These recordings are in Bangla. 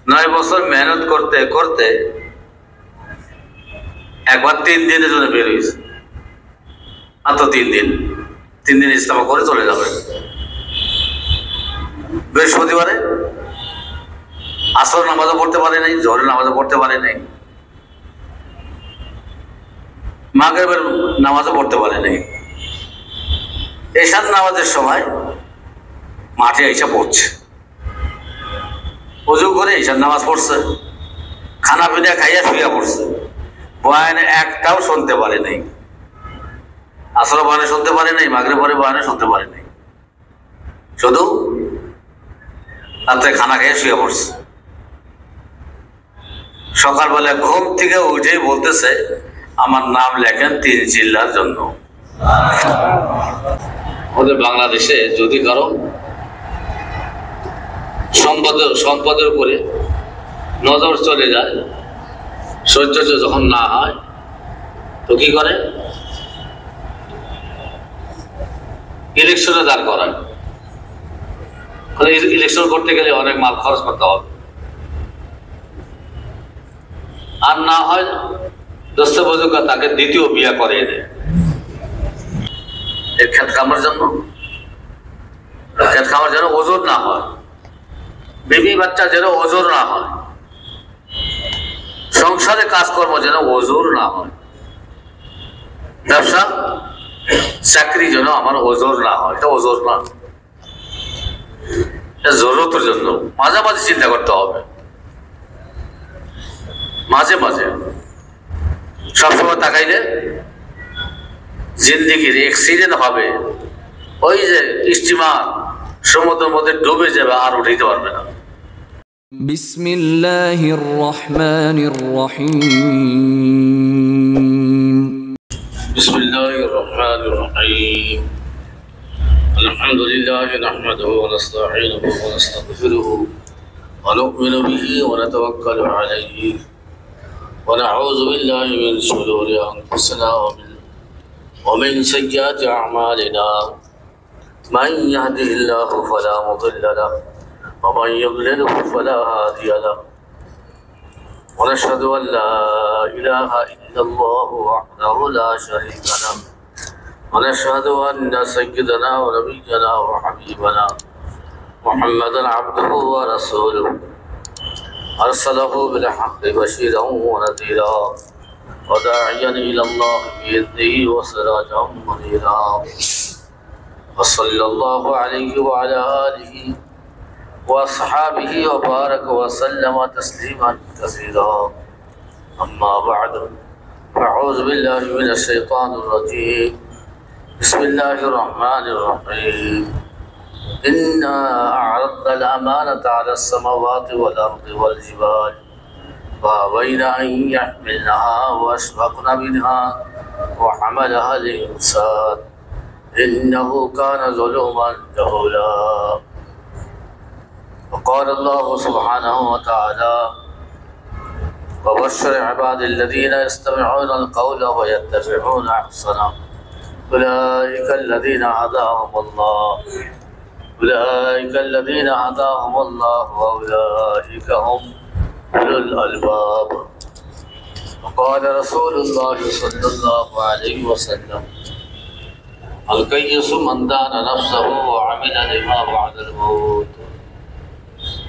9 বছর মেহনত করতে করতে একবার 3 দিনের জন্য বের হয়েছে, মাত্র 3 দিন। 3 দিন ইস্তেমা করে চলে যাবে। বৃহস্পতিবারে আসর নামাজও পড়তে পারে নাই, জোহরের নামাজও পড়তে পারে নাই, মাগরিবের নামাজও পড়তে পারে নাই। এশার নামাজের সময় মাঠে এসে পড়ছে, ওযু করে এশার নামাজ পড়ছে, খানা পিনা খাইয়া শুয়ে পড়ছে। বয়ান একটাও শুনতে পারে নাই, আসর বয়ানে শুনতে পারে নাই, মাগরিব পরে বয়ানে শুনতে পারে নাই, শুধু রাত্রে খানা খেয়ে শুয়ে পড়ছে। সকালবেলা ঘুম থেকে উঠেই বলতেছে, আমার নাম লেখেন 3 চিল্লার জন্য। আমাদের বাংলাদেশে যদি কারো সম্পদের উপরে নজর চলে যায়, সহ্য যখন না হয়, তো কি করে? ইলেকশনে দাঁড় করায়। ইলেকশন করতে গেলে অনেক মাল খরচ করতে হবে, আর না হয় দোস্ত বজুকা তাকে দ্বিতীয় বিয়া করিয়ে দেয় এর খেত খামার জন্য। খেত খামার যেন ওজোর না হয়, বেবি বাচ্চা যেন ওজোর না হয়, সংসারে কাজকর্ম যেন ওজোর না হয়, ব্যবসা চাকরি যেন আমার ওজোর না হয়। এটা ওজোর না, জরুরতের জন্য মাঝে মাঝে চিন্তা করতে হবে, মাঝে মাঝে। সবসময় তাকাইলে জিন্দিগির অ্যাক্সিডেন্ট হবে, ওই যে স্টিমার সমুদ্রের মধ্যে ডুবে যাবে, আর উঠাইতে পারবে না। বিসমিল্লাহির রহমানির রহিম। বিসমিল্লাহির রহমানির রহিম। আলহামদুলিল্লাহি নাহমাদুহু ওয়া নাস্তাঈনুহু ওয়া নাস্তাগফিরুহু ওয়া নু'মিনু বিহি ওয়া নাতাওয়াক্কালু আলাইহি ওয়া নাউযু বিল্লাহি মিন শুরুরি আনফুসিনা ওয়া মিন সাইয়্যাতি আ'মালিনা। মান ইয়াহদিহিল্লাহু ফালা মুদিল্লা লাহু ওয়া মান ইউদ্লিলহু ফালা হাদিয়া লাহু। ওয়া নাশহাদু আন লা ইলাহা ইল্লাল্লাহু ওয়াহদাহু লা শারীকা লাহু ونشهد أن سيدنا ونبينا وحبيبنا محمدا عبده ورسوله أرسله بالحق بشيرا ونذيرا وداعيا إلى الله بإذنه وسراجا منيرا وصلى الله عليه وعلى آله وأصحابه وبارك وسلم تسليما كثيرا. أما بعد فأعوذ بالله من الشيطان الرجيم. بسم الله الرحمن الرحيم. إنا أعرضنا الأمانة على السماوات والأرض والجبال فأبين أن يحملنها وأشفقن منها وحملها الإنسان إنه كان ظلوما جهولا. وقال الله سبحانه وتعالى وبشر عبادي الذين يستمعون القول ويتبعون أحسنه أولئك الذين هداهم الله وأولئك هم أولو الألباب. وقال رسول الله صلى الله عليه وسلم الكيس من دان نفسه وعمل لما بعد الموت.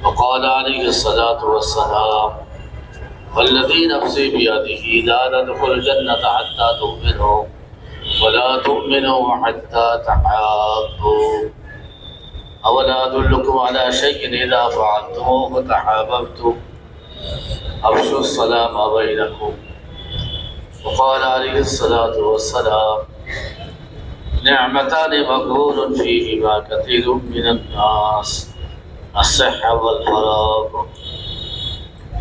وقال عليه الصلاة والسلام والذي نفسي بيده لا تدخل الجنة حتى تؤمنوا ولا تؤمنوا حتى تحابوا. أولا أدلكم على شيء إذا فعلتموه تحاببتم أفشوا السلام بينكم. وقال عليه الصلاة والسلام نعمتان مغبون فيهما كثير من الناس الصحة والفراغ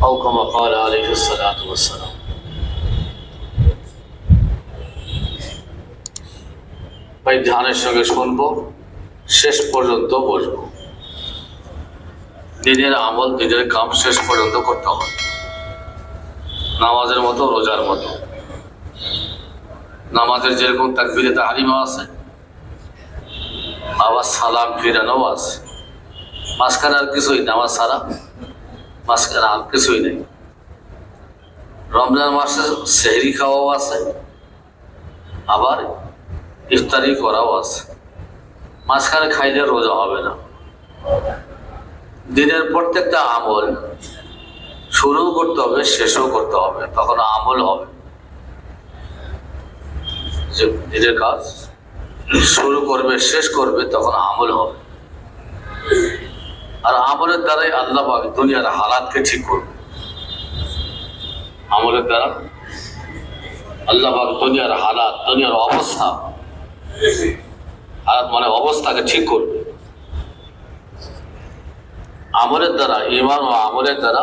أو كما قال عليه الصلاة والسلام. ভাই ধ্যানের সঙ্গে শুনবো, শেষ পর্যন্ত বসবো। দিনের আমল দিনের কাম শেষ পর্যন্ত করতে হবে, নামাজের মতো রোজার মতো। নামাজের যেরকম তাকবীরে তাহরিমা আছে, আবার সালাম ফিরানো আছে, মাঝখানে আর কিছুই নামাজ ছাড়া মাঝখানে আর কিছুই নেই। রমজান মাসে সেহরি খাওয়াও আছে, আবার ইফতারি করাও আছে। মাঝখানে খাইলে রোজা হবে না। দিনের প্রত্যেকটা আমল শুরু করতে হবে, শেষও করতে হবে, তখন আমল হবে। যে দিনের কাজ শুরু করবে, শেষ করবে, তখন আমল হবে। আর আমলের দ্বারাই আল্লাহ পাক দুনিয়ার হালাতকে ঠিক করবে। আমলের দ্বারা আল্লাহ পাক দুনিয়ার হালাত, দুনিয়ার অবস্থা, হালাত মানে অবস্থাকে ঠিক করবে। আমলের দ্বারা, ঈমান ও আমলের দ্বারা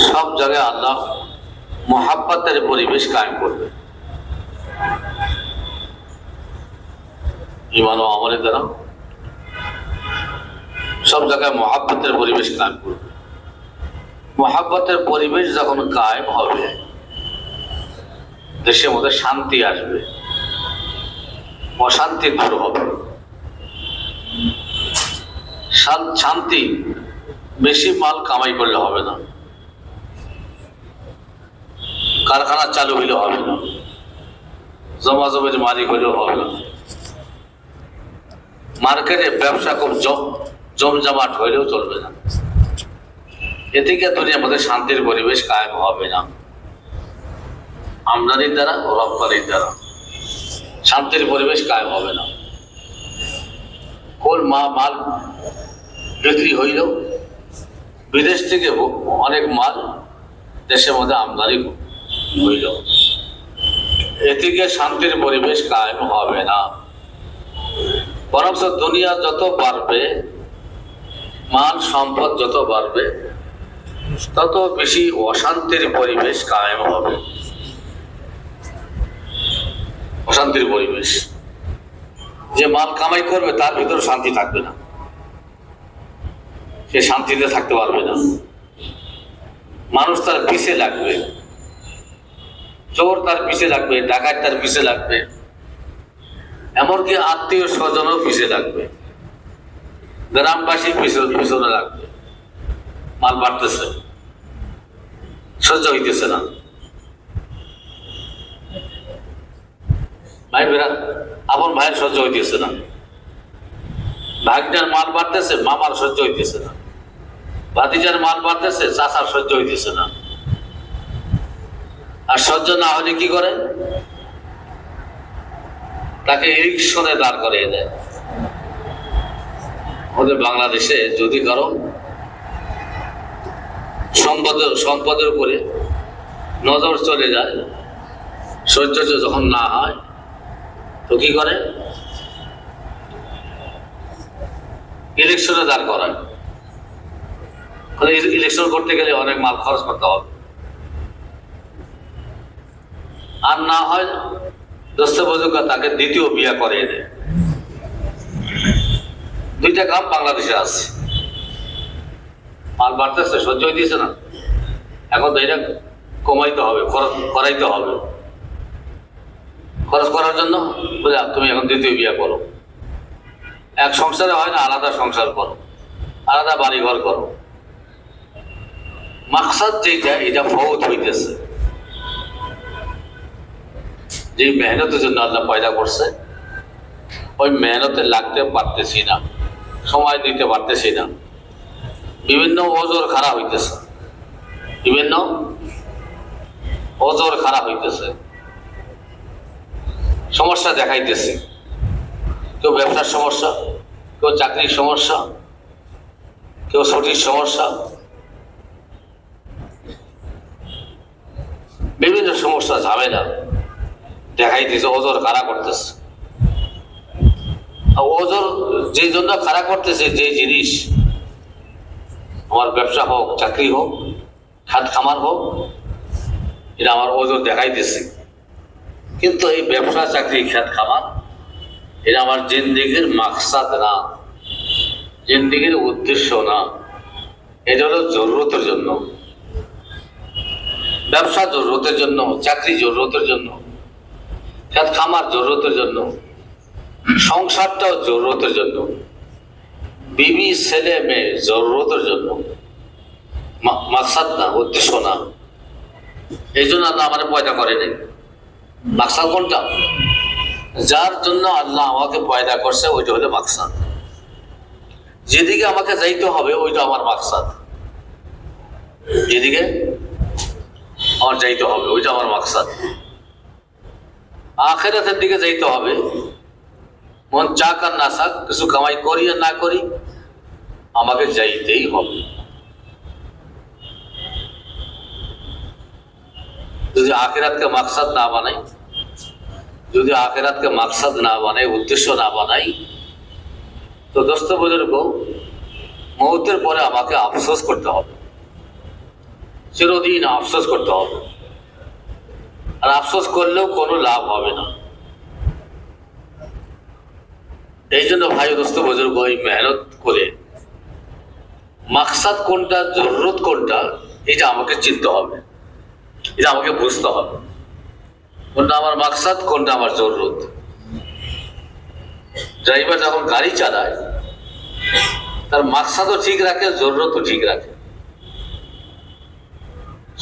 সব জায়গায় আল্লাহ মুহাব্বতের পরিবেশ কায়েম করবে। ঈমান ও আমলের দ্বারা সব জায়গায় মুহাব্বতের পরিবেশ কায়েম করবে। মুহাব্বতের পরিবেশ যখন কায়েম হবে, দেশের মধ্যে শান্তি আসবে, অশান্তি দূর হবে। শান্তি বেশি মাল কামাই করলে হবে না, কারখানা চালু হইলে হবে না, জমা জমির মালিক হইলেও হবে না, মার্কেটে ব্যবসা খুব জমজমাট হইলেও চলবে না। এদিকে দুনিয়ার মধ্যে শান্তির পরিবেশ কায়েম হবে না। আমদানির দ্বারা ও রপ্তানির দ্বারা শান্তির পরিবেশ কায়েম হবে না। কোন মাল বিক্রি হইল, বিদেশ থেকে অনেক মাল দেশের মধ্যে আমদানি হইল, এদিকে শান্তির পরিবেশ কায়েম হবে না। বরং দুনিয়া যত বাড়বে, মান সম্পদ যত বাড়বে, তত বেশি অশান্তির পরিবেশ কায়েম হবে। অশান্তির পরিবেশ, যে মাল কামাই করবে তার ভিতরে শান্তি থাকবে না, সে শান্তিতে থাকতে পারবে না। মানুষ তার পিছে লাগবে, চোর তার পিছে লাগবে, ডাকাত তার পিছে লাগবে, এমনকি আত্মীয় স্বজনও পিছে লাগবে, গ্রামবাসী পিছনে লাগবে। মাল বাড়তেছে, সহ্য হইতেছে না। ভাই বেরা আপন ভাইয়ের সহ্য হইতেছে না, ভাগ্নের মাল বাড়তেছে, মামার সহ্য হইতেছে না, ভাতিজার মাল বাড়তেছে, চাচার সহ্য হইতেছে না। আর সহ্য না হলে কি করে? তাকে ইলেকশনে দাঁড় করিয়ে দেয়। আমাদের বাংলাদেশে যদি কারো সম্পদের উপরে নজর চলে যায়, সহ্য যখন না হয়, তো কি করে? ইলেকশনে দাঁড় করায়। ইলেকশন করতে গেলে অনেক মাল খরচ করতে হবে, আর না হয় দোস্ত বুজুর্গ তাকে দ্বিতীয় বিয়া করিয়ে দেয়। দুইটা কাম বাংলাদেশে আছে। মাল বাড়তেছে, সহ্য হইতেছে না, এখন তো এটা কমাইতে হবে, খরচ করাইতে হবে। খরচ করার জন্য বলে তুমি এখন দ্বিতীয় বিয়া করো। এক সংসারে হয় না, আলাদা সংসার করো, আলাদা বাড়ি ঘর করো। মাকসাদ যেটা, এটা ফৌত হইতেছে। যে মেহনতের জন্য আল্লাহ পয়দা করছে, ওই মেহনতে লাগতে পারতেছি না, সময় দিতে পারতেছি না। বিভিন্ন ওজোর খারাপ হইতেছে, বিভিন্ন ওজোর খারাপ হইতেছে, সমস্যা দেখাইতেছে। কেউ ব্যবসার সমস্যা, কেউ চাকরির সমস্যা, কেউ ছুটির সমস্যা, বিভিন্ন সমস্যা ঝামেলা দেখাইতেছে, ওজোর খাড়া করতেছে। ওজোর যে জন্য খাড়া করতেছে, যে জিনিস, আমার ব্যবসা হোক, চাকরি হোক, খাত খামার হোক, এটা আমার ওজোর দেখাইতেছে। কিন্তু এই ব্যবসা, চাকরি, খাত খামার, এটা আমার জিন্দিগির মাকসাদ না, জিন্দিগির উদ্দেশ্য না। এটা হলো জরুরতের জন্য। ব্যবসা জরুরতের জন্য, চাকরি জরুরতের জন্য, খাত খামার জরুরতের জন্য, সংসারটাও জরুরতের জন্য, বিবি ছেলে মেয়ে জরুরতের জন্য। মাকসাদ না, উদ্দেশ্য না। এই জন্য আল্লাহ আমাকে পয়দা করেনি। মাকসাদ কোনটা? যার জন্য আল্লাহ আমাকে পয়দা করছে ওইটা হলো মাকসাদ। যেদিকে আমাকে যাইতে হবে ওইটা আমার মাকসাদ। যেদিকে আমার যাইতে হবে ওইটা আমার মাকসাদ। আখিরাতের দিকে যাইতে হবে, মন চাক আর না চাক, কিছু কামাই করি আর না করি, আমাকে যাইতেই হবে। যদি আখিরাতকে মাকসাদ না বানাই, যদি আখিরাতকে মাকসাদ না বানাই, উদ্দেশ্য না বানাই, তো দোস্ত বুজুর্গ, মৌতের পরে আমাকে আফসোস করতে হবে, চিরদিন আফসোস করতে হবে। আর আফসোস করলেও কোনো লাভ হবে না। এই জন্য ভাই দোস্ত বুজুর্গ, এই মেহনত করে মাকসাদ কোনটা, জরুরত কোনটা, এটা আমাকে চিনতে হবে, এটা আমাকে বুঝতে হবে। কোনটা আমার মাকসাদ, কোনটা আমার জরুরত। ড্রাইভার যখন গাড়ি চালায় তার মাকসাদও ঠিক রাখে, জরুরতও ঠিক রাখে।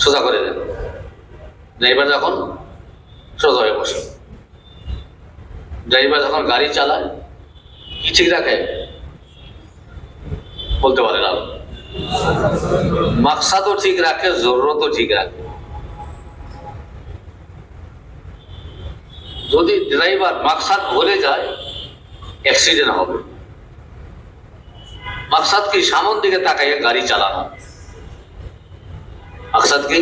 সোজা করে দেন, ড্রাইভার যখন সোজা হয়ে বসে। ড্রাইভার যখন গাড়ি চালায় কি ঠিক রাখে বলতে পারে না, মাকসাদও ঠিক রাখে, জরুরতও ঠিক রাখে। যদি ড্রাইভার মাকসাদ ভুলে যায়, অ্যাক্সিডেন্ট হবে। মাকসাদ কি? সামন দিকে তাকাইয়ে গাড়ি চালানো। মাকসাদ কি?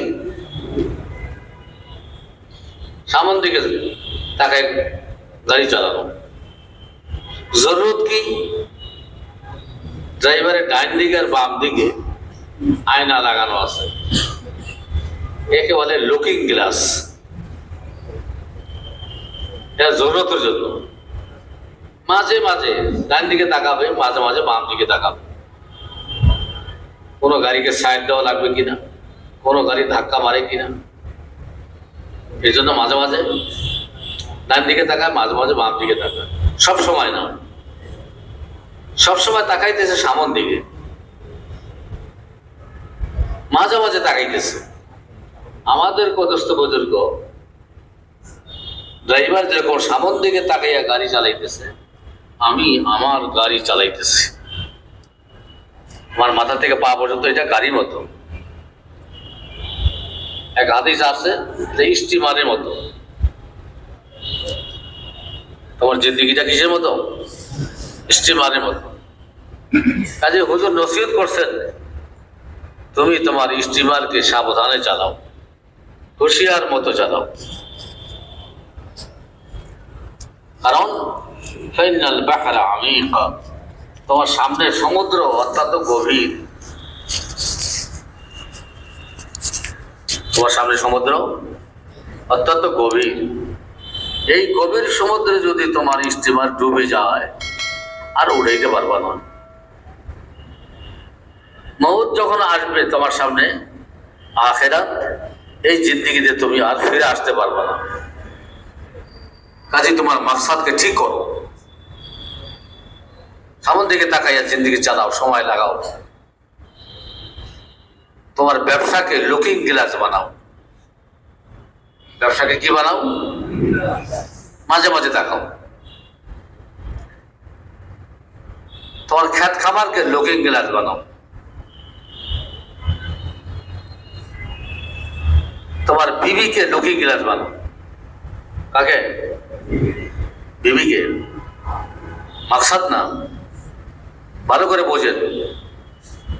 সামন দিকে তাকায় গাড়ি চালানো। জরুরত কি? ড্রাইভারের ডাইন দিকে আর বাম দিকে আয়না লাগানো আছে, একে বলে লুকিং গ্লাস। এটা জরুরতের জন্য। মাঝে মাঝে ডান দিকে তাকাবে, মাঝে মাঝে বাম দিকে তাকাবে। কোনো গাড়িকে সাইড দেওয়া লাগবে কিনা, কোনো গাড়ি ধাক্কা মারে কিনা, এই জন্য মাঝে মাঝে ডান দিকে তাকায়, মাঝে মাঝে বাম দিকে তাকায়। সব সময় না, সব সময় তাকাইতেছে সামন দিকে, মাঝে মাঝে তাকাইতেছে। আমাদের কতস্থ বুজুর্গ ড্রাইভার যখন সামন দিকে তাকাইয়া গাড়ি চালাইতেছে, আমি আমার গাড়ি চালাইতেছি, আমার মাথা থেকে পা পর্যন্ত এটা গাড়ির মতো। এক হাদিস আছে যে স্টিমারের মতো। তোমার জিন্দিগিটা কিসের মতো? স্টিমারের মতো। কাজে হুজুর নসিহত করছেন, তুমি তোমার স্টিমারকে সাবধানে চালাও, হুঁশিয়ার মতো চালাও। কারণ ফাইনাল বাহরা আমিক, তোমার সামনে সমুদ্র অত্যন্ত গভীর। তোমার সামনে সমুদ্র অত্যন্ত গভীর। এই গভীর সমুদ্রে যদি তোমার স্টিমার ডুবে যায় আর উড়াইতে পারবা না। মউত যখন আসবে তোমার সামনে, আখিরাত, এই জিন্দেগিতে তুমি আর ফিরে আসতে পারবা না। কাজে তোমার মাকসাদকে ঠিক করো, সামন দিকে তাকাইয়া জিন্দেগি চালাও, সময় লাগাও। তোমার ব্যবসাকে লুকিং গ্লাস বানাও। ব্যবসাকে কি বানাও? মাঝে মাঝে তাকাও। তোমার খ্যাত খামারকে লুকিং গ্লাস বানাও। তোমার বিবিকে লুকিং গ্লাস বানাও। কাকে? বিবিকে। মাকসাদ না, ভালো করে বোঝেন।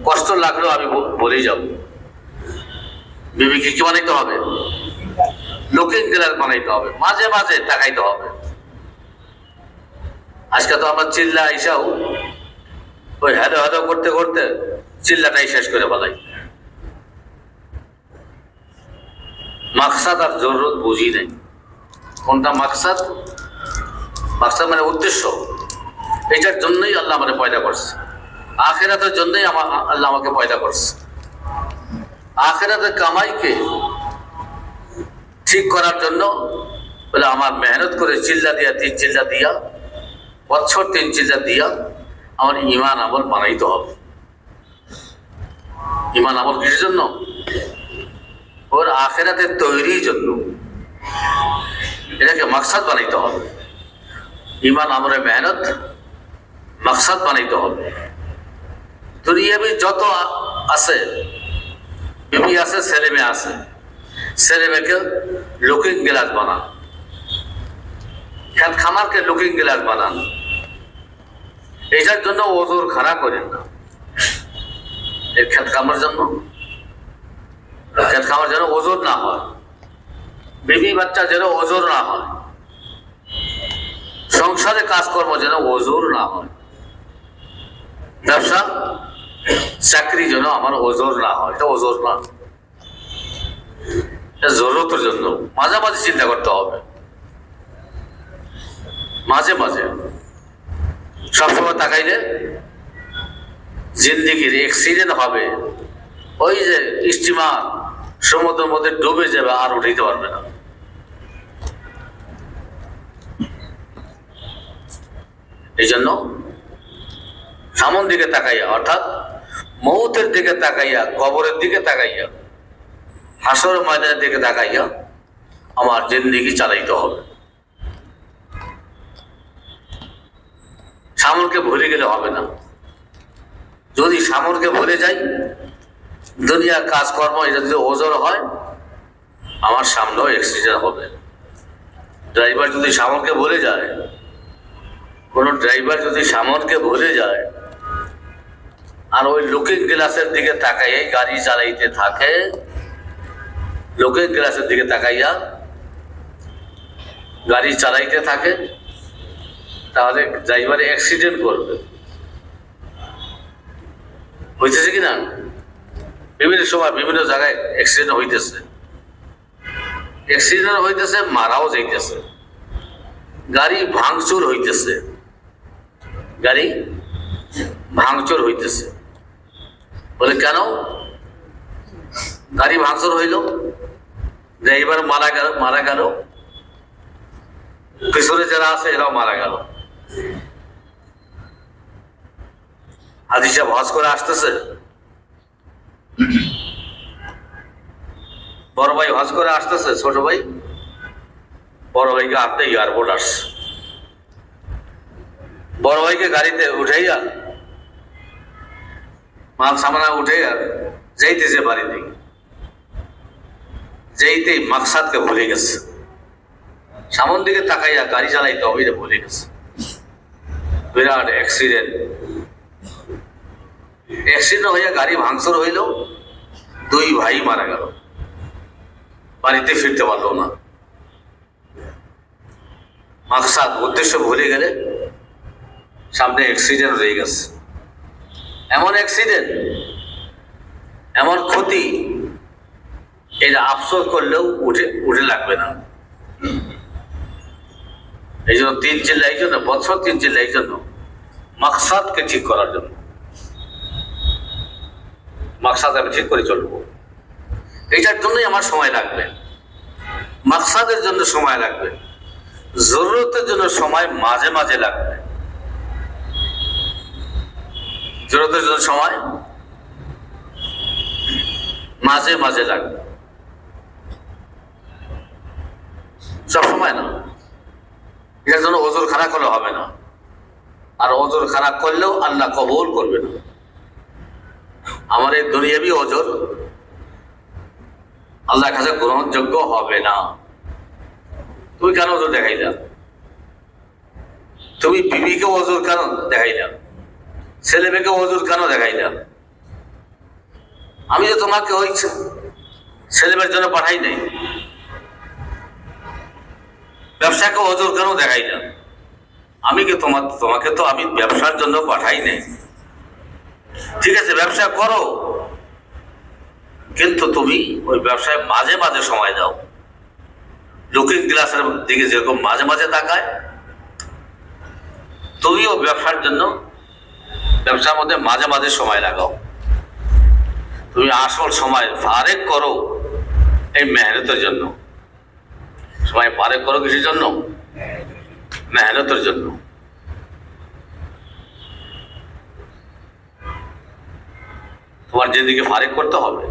কষ্ট লাগলেও আমি বলেই যাব, বিবিকে কি বানাইতে হবে? লুকিং গ্লাস বানাইতে হবে, মাঝে মাঝে তাকাইতে হবে। আজকে তো আমরা চিল্লা আইসাও ওই হ্যালো হ্যালো করতে করতে চিল্লাটাই শেষ করে বলাই। মাকসাদ আর জরুরত বুঝি নাই। কোনটা মাকসাদ? মাকসাদ মানে উদ্দেশ্য। এটার জন্যই আল্লাহ আমাকে পয়দা করছে, আখিরাতের জন্যই আল্লাহ আমাকে পয়দা করছে। আখিরাতের কামাইকে ঠিক করার জন্য বলে আমার মেহনত করে চিল্লা দিয়া, 3 চিল্লা দিয়া, বছর 3 চিল্লা দিয়া আমার ইমান আমল বানাইতে হবে। ইমান আমল কিসের জন্য? ওর আখিরাতের তৈরির জন্য। এটাকে মাকসাদ বানাইতে হবে। ইমান আমলে মেহনত মাকসাদ বানাইতে হবে। দুনিয়াবি যত আছে, বিবি আছে, ছেলে মেয়ে আছে, ছেলে মেয়েকে লুকিং গ্লাস বানান, খেত খামারকে লুকিং গ্লাস বানান। এইটার জন্য ওজোর খাড়া করেন না। এই খেত খামার জন্য, খেত খামার যেন ওজোর না হয়, বিবি বাচ্চা যেন ওজোর না হয়, সংসারে কাজকর্ম যেন ওজোর না হয়, ব্যবসা চাকরি যেন আমার ওজোর না হয়। এটা ওজোর না, জরুরতের জন্য মাঝে মাঝে চিন্তা করতে হবে। মাঝে মাঝে সবসময় তাকাইলে জিন্দিগির অ্যাক্সিডেন্ট হবে। ওই যে স্টিমার সমুদ্রের মধ্যে ডুবে যাবে, আর উঠাইতে পারবে না। এই জন্য সামন দিকে তাকাইয়া, অর্থাৎ মৌতের দিকে তাকাইয়া, কবরের দিকে তাকাইয়া, হাসর ময়দানের দিকে তাকাইয়া আমার জিন্দিগি চালাইতে হবে। সামনকে ভুলে গেলে হবে না। যদি সামনকে ভুলে যাই, দুনিয়ার কাজকর্ম এটা যদি ওজোর হয়, আমার সামনেও অ্যাক্সিডেন্ট হবে। ড্রাইভার যদি সামনকে ভুলে যায়, কোন ড্রাইভার যদি সামনকে ভুলে যায় আর ওই লুকিং গ্লাসের দিকে তাকাইয়া গাড়ি চালাইতে থাকে, লুকিং গ্লাসের দিকে তাকাইয়া গাড়ি চালাইতে থাকে, তাহলে ড্রাইভার অ্যাক্সিডেন্ট করবে। হইতেছে কিনা? বিভিন্ন সময় বিভিন্ন জায়গায় অ্যাক্সিডেন্ট হইতেছে, অ্যাক্সিডেন্ট হইতেছে, মারাও যাইতেছে, গাড়ি ভাঙচুর হইতেছে, গাড়ি ভাঙচুর হইতেছে। বলে কেন গাড়ি ভাঙচুর হইল? ড্রাইভার মারা গেল, পিছনে যারা আছে এরাও মারা গেল। হাজি সাহেব হজ করে আসতেছে, বড় ভাই হজ করে আসতেছে, ছোট ভাই বড় ভাইকে আনতে এয়ারপোর্ট আসছে। বড় ভাইকে গাড়িতে উঠাইয়া, মাল সামানা উঠাইয়া যাইতেছে বাড়ি থেকে, যেইতেই মাকসাদকে ভুলে গেছে। সামন দিকে তাকাইয়া গাড়ি চালাইতে হবে, এটা ভুলে গেছে। বিরাট অ্যাক্সিডেন্ট, অ্যাক্সিডেন্ট হইয়া গাড়ি ভাঙচুর হইল, দুই ভাই মারা গেল, বাড়িতে ফিরতে পারলো না। মাকসাদ উদ্দেশ্য ভুলে গেলে সামনে অ্যাক্সিডেন্ট হয়ে গেছে। এমন অ্যাক্সিডেন্ট, এমন ক্ষতি, এটা আফসোস করলেও উঠে লাগবে না। এই জন্য 3 চিল্লা, এই জন্য বছর 3 চিল্লা, এই জন্য মাকসাদকে ঠিক করার জন্য। মাকসাদ আমি ঠিক করে চলবো, এইটার জন্যই আমার সময় লাগবে। মাকসাদের জন্য সময় লাগবে, জরুরতের জন্য সময় মাঝে মাঝে লাগবে। জরুরতের জন্য সময় মাঝে মাঝে লাগবে, সব সময় না। এটার জন্য ওজোর খারাপ করলে হবে না, আর ওজোর খারাপ করলেও আল্লাহ কবুল করবে না। আমার এই দুনিয়াবি ওজোর আল্লাহর কাছে গ্রহণযোগ্য হবে না। তুমি কেন ওজোর দেখাইলা? তুমি বিবিকে ওজোর কেন দেখাইলা? ছেলে মেয়েকে ওজোর কেন দেখাইলা? আমি যে তোমাকে ওই ছেলে মেয়ের জন্য পাঠাই নাই। ব্যবসাকে ওজোর কেন দেখাইলা? আমি কি তোমাকে তো আমি ব্যবসার জন্য পাঠাই নাই। ঠিক আছে, ব্যবসা করো, কিন্তু তুমি ওই ব্যবসায় মাঝে মাঝে সময় দাও। লুকিং গ্লাসের দিকে যেরকম মাঝে মাঝে তাকায়, তুমিও ব্যবসার জন্য ব্যবসার মধ্যে মাঝে মাঝে সময় লাগাও। তুমি আসল সময় ফারেক করো এই মেহনতের জন্য। সময় ফারেক করো কিসের জন্য? মেহনতের জন্য। তোমার যেদিকে ফারেক করতে হবে,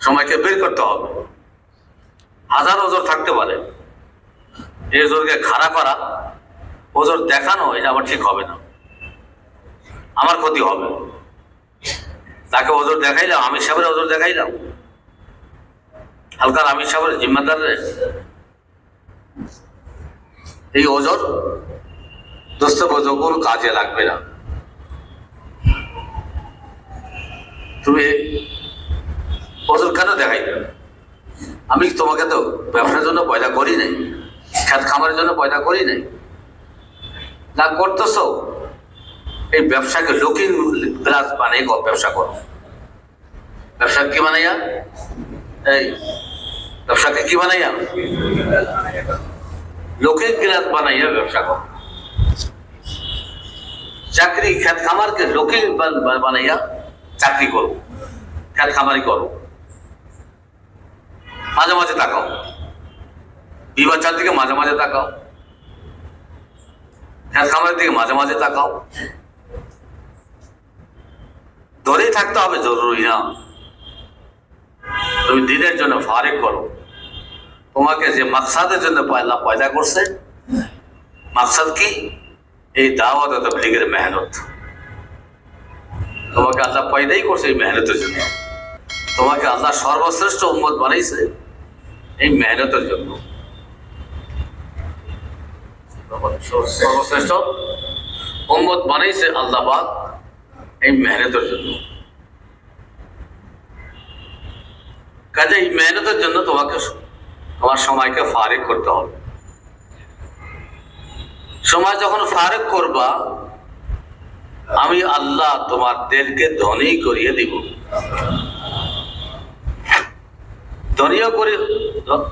সময়কে বের করতে হবে। হাজার ওজোর থাকতে পারে, এই ওজোরকে খাড়া করা, ওজোর দেখানো, এটা আবার ঠিক হবে না, আমার ক্ষতি হবে। তাকে ওজোর দেখাইলাম, আমির সাহেবের ওজোর দেখাইলাম, হালকার আমির সাহেবের জিম্মাদার এই ওজোর দোস্ত বোঝো কোনো কাজে লাগবে না। তুমি ওজোর কেন দেখাইবে? আমি তোমাকে তো ব্যবসার জন্য পয়দা করি নাই, খেত খামারের জন্য পয়দা করি নাই। না করতেছ এই ব্যবসাকে লুকিং গ্লাস বানিয়ে ব্যবসা করো। ব্যবসা কি বানাইয়া? এই ব্যবসাকে কি বানাইয়া? লুকিং গ্লাস বানাইয়া ব্যবসা করো। চাকরি খেত খামারকে লুকিং বানাইয়া চাকরি করো, খেত খামারি করো। মাঝে মাঝে তাকাও, বিবাচার দিকে মাঝে মাঝে তাকাও, খেত খামারের দিকে মাঝে মাঝে তাকাও। ধরেই থাকতে হবে জরুরি না। তুমি দিনের জন্য ফারেক করো। তোমাকে যে মাকসাদের জন্য আল্লাহ পয়দা করছে, মাকসাদ কি? এই দাওয়াত ও তাবলীগের মেহনত। তোমাকে আল্লাহ পয়দাই করছে এই মেহনতের জন্য। তোমাকে আল্লাহ সর্বশ্রেষ্ঠ উম্মত বানাইছে এই মেহনতের জন্য। সর্বশ্রেষ্ঠ উম্মত বানাইছে আল্লাহ পাক এই মেহনতের জন্য। কাজে এই মেহনতের জন্য তোমাকে তোমার সময়কে ফারেক করতে হবে। সময় যখন ফারেক করবা, আমি আল্লাহ তোমার দিলকে ধনী করিয়ে দিব।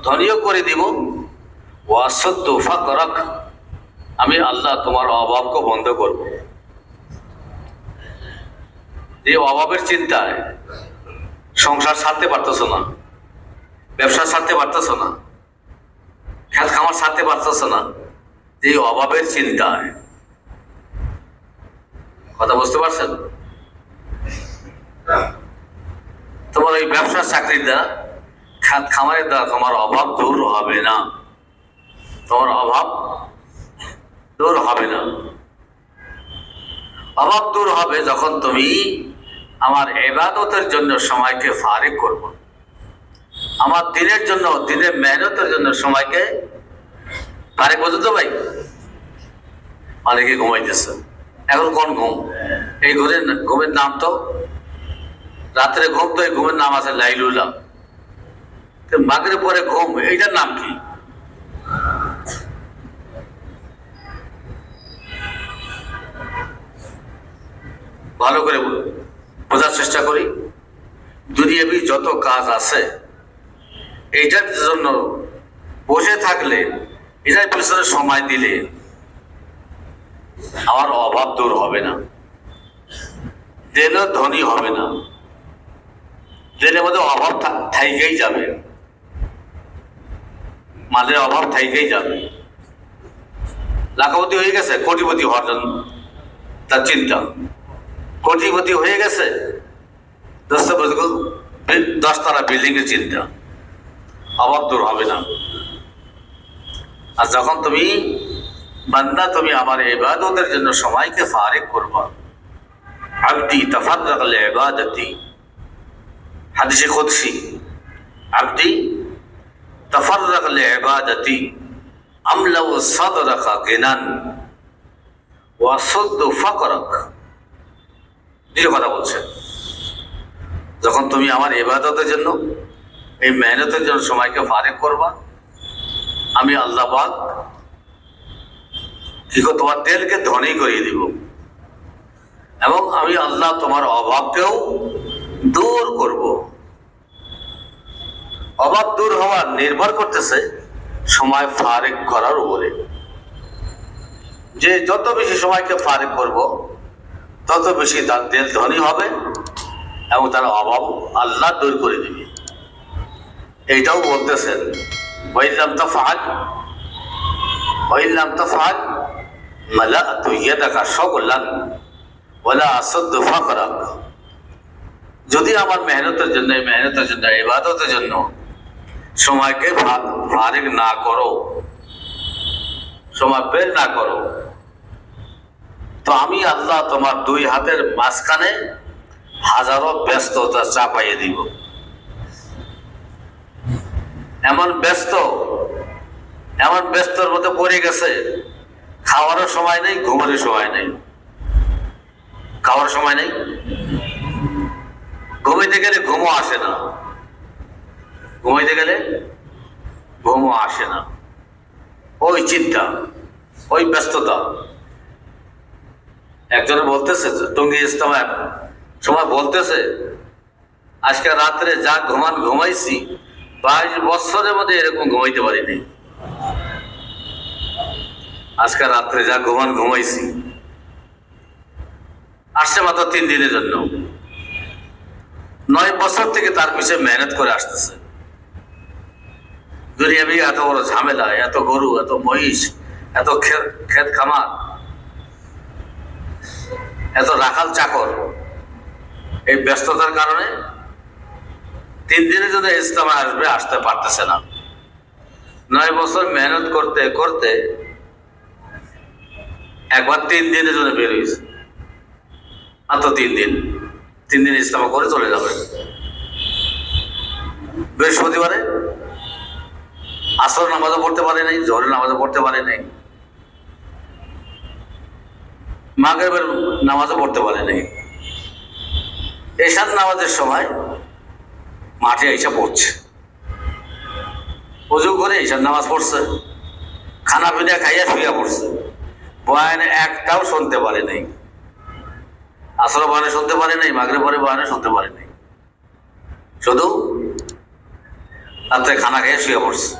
ধনীয় করে দিব। ওয়াসাদ্দু ফাকরাক, আমি আল্লাহ তোমার অভাবকে বন্ধ করব। যে অভাবের চিন্তায় সংসার ছাড়তে পারতেছ না, ব্যবসা ছাড়তে পারতেছ না, খেত খামার ছাড়তে পারতেছ না, যে অভাবের চিন্তায়, কথা বুঝতে পারছেন? তোমার ওই ব্যবসার চাকরির দ্বারা, খেত খামারের দ্বারা তোমার অভাব দূর হবে না। তোমার অভাব দূর হবে না। অভাব দূর হবে যখন তুমি আমার ইবাদতের জন্য সময়কে ফারেক করব। আমার দিনের জন্য, দিনের মেহনতের জন্য সময়কে ফারেক করছো তো ভাই? অনেকে ঘুমাইতেছে। এখন কোন ঘুম? এই ঘুমের নাম তো রাত্রে ঘুম, তো এই ঘুমের নাম আছে লাইলুল্লাহ। মাগরিব পরে ঘুম, এইটার নাম কি? ভালো করে বোঝার চেষ্টা করি। দুনিয়াবি যত কাজ আছে, এইটার জন্য বসে থাকলে, এটার পিছনে সময় দিলে আমার অভাব দূর হবে না, দিলও ধনী হবে না, দিলের মধ্যে অভাব থাইকেই যাবে, মালের অভাব থাইকেই যাবে। লাখপতি হয়ে গেছে, কোটিপতি হওয়ার জন্য তার চিন্তা। কোটিপতি হয়ে গেছে, 10 বিল্ডিং এর চিন্তা। অভাব দূর হবে না। আর যখন তুমি বান্দা, তুমি আমার ইবাদতের জন্য সময়কে ফারেক করবা। আবদি তাফাররাক লিইবাদাতি, হাদিসে কুদসি, আবদি তাফাররাক লিইবাদাতি আমলাউ সাদরাকা গিনান ওয়া সাদ্দু ফাকরাক। দীর্ঘ কথা বলছেন। যখন তুমি আমার ইবাদতের জন্য, এই মেহনতের জন্য সময়কে ফারেক করবা, আমি আল্লাহ পাক কি করব? তোমার দিলকে ধনী করিয়ে দিব, এবং আমি আল্লাহ তোমার অভাবকেও দূর করব। অভাব দূর হওয়া নির্ভর করতেছে সময় ফারেক করার উপরে। যে যত বেশি সময়কে ফারেক করব, তত বেশি তার দিল ধনী হবে এবং তার অভাব আল্লাহ দূর করে দিবে। এইটাও বলতেছেন, ওয়াইল্লাম তাফআল মালা'তু ইয়াদাকা শাগলান ওয়ালা আসাদ্দু ফাকরাক যদি আমার মেহনতের জন্য ইবাদতের জন্য সময়কে ফারিগ না করো, সময় বের না করো, তো আমি আল্লাহ তোমার দুই হাতের মাঝখানে হাজারো ব্যস্ততা চাপাইয়ে দিব। এমন ব্যস্তর মধ্যে পড়ে গেছে, খাওয়ারও সময় নেই, ঘুমানোর সময় নেই। খাওয়ার সময় নেই, ঘুমাইতে গেলে ঘুমও আসে না, ওই চিন্তা, ওই ব্যস্ততা। একজনে বলতেছে, টঙ্গী ইজতেমার সময় বলতেছে, আজকে রাত্রে যা ঘুমাইছি 22 বছরের মধ্যে এরকম ঘুমাইতে পারিনি। আজকে রাত্রে যা ঘুমাইছি। আসছে মাত্র 3 দিনের জন্য, 9 বছর থেকে তার পিছনে মেহনত করে আসতেছে। দুনিয়াবি এত বড় ঝামেলা, এত গরু, এত মহিষ, এত ক্ষেত খামার, এত রাখাল চাকর, এই ব্যস্ততার কারণে 3 দিনের জন্য ইজতেমা আসতে পারতেছে না। 9 বছর মেহনত করতে করতে একবার 3 দিনের জন্য বের হয়েছে, মাত্র 3 দিন ইজতেমা করে চলে যাবে। বৃহস্পতিবারে আসর নামাজও পড়তে পারে নাই, জোহরের নামাজও পড়তে পারে নাই, মাগরিবের নামাজও পড়তে পারে নাই। এশার নামাজের সময় মাঠে এসে পড়ছে, ওযু করে এশার নামাজ পড়ছে, খানা পিনা খাইয়া শুয়ে পড়ছে। বয়ান একটাও শুনতে পারে নাই, আসর বয়ানে শুনতে পারে নাই, মাগরিব পরে বয়ানে শুনতে পারে নাই, শুধু রাত্রে খানা খেয়ে শুয়ে পড়ছে।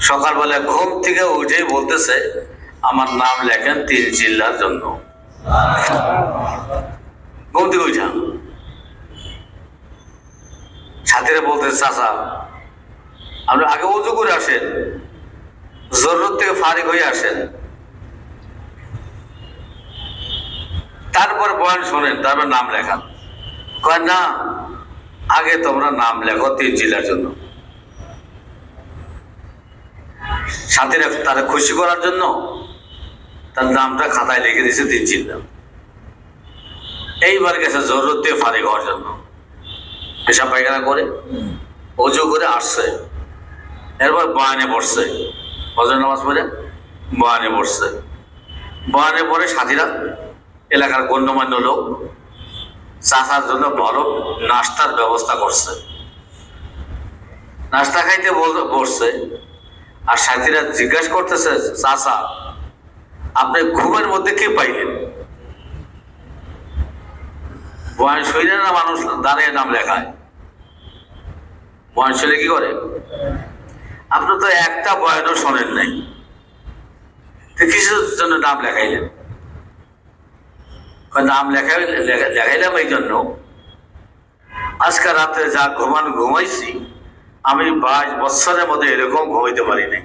সকালবেলা ঘুম থেকে উঠেই বলতেছে, আমার নাম লেখেন 3 চিল্লার জন্য। ঘুম থেকে উঠা সাথীরা বলতেছে, চাচা আপনি আগে উযু করে আসেন, জরুরত থেকে ফারিগ হয়ে আসেন, তারপর বয়ান শোনেন, তারপর নাম লেখান। কয় না, আগে তোমরা নাম লেখো 3 চিল্লার জন্য। সাথীরা তারা খুশি করার জন্য তার নামটা খাতায় লিখে দিয়েছে 3 চিল্লা। এইবার গেছে জরুরত থেকে ফারিগ হওয়ার জন্য, পেশাব পায়খানা করে ওযু করে আসছে, এরপর বয়ানে পড়ছে, ফজর নামাজ পড়ে বয়ানে পড়ছে। বয়ানে পড়ে সাথীরা এলাকার গণ্যমান্য লোক চাচার জন্য ভালো নাস্তার ব্যবস্থা করছে। নাস্তা খাইতে বসছে, আর সাথীরা জিজ্ঞাসা করতেছে, চাচা আপনি ঘুমের মধ্যে কি পাইলেন? বয়ান শুনে না মানুষ দাঁড়িয়ে নাম লেখায়, বয়ান শুনে কি করে? আপনি তো একটা বয়ানও শোনেন নাই, কিসের জন্য নাম লেখাইলেন? নাম লেখাইলাম এই জন্য, আজকে রাত্রে যা ঘুমাইছি আমি 22 বছরের মধ্যে এরকম ঘুমাইতে পারি নাই।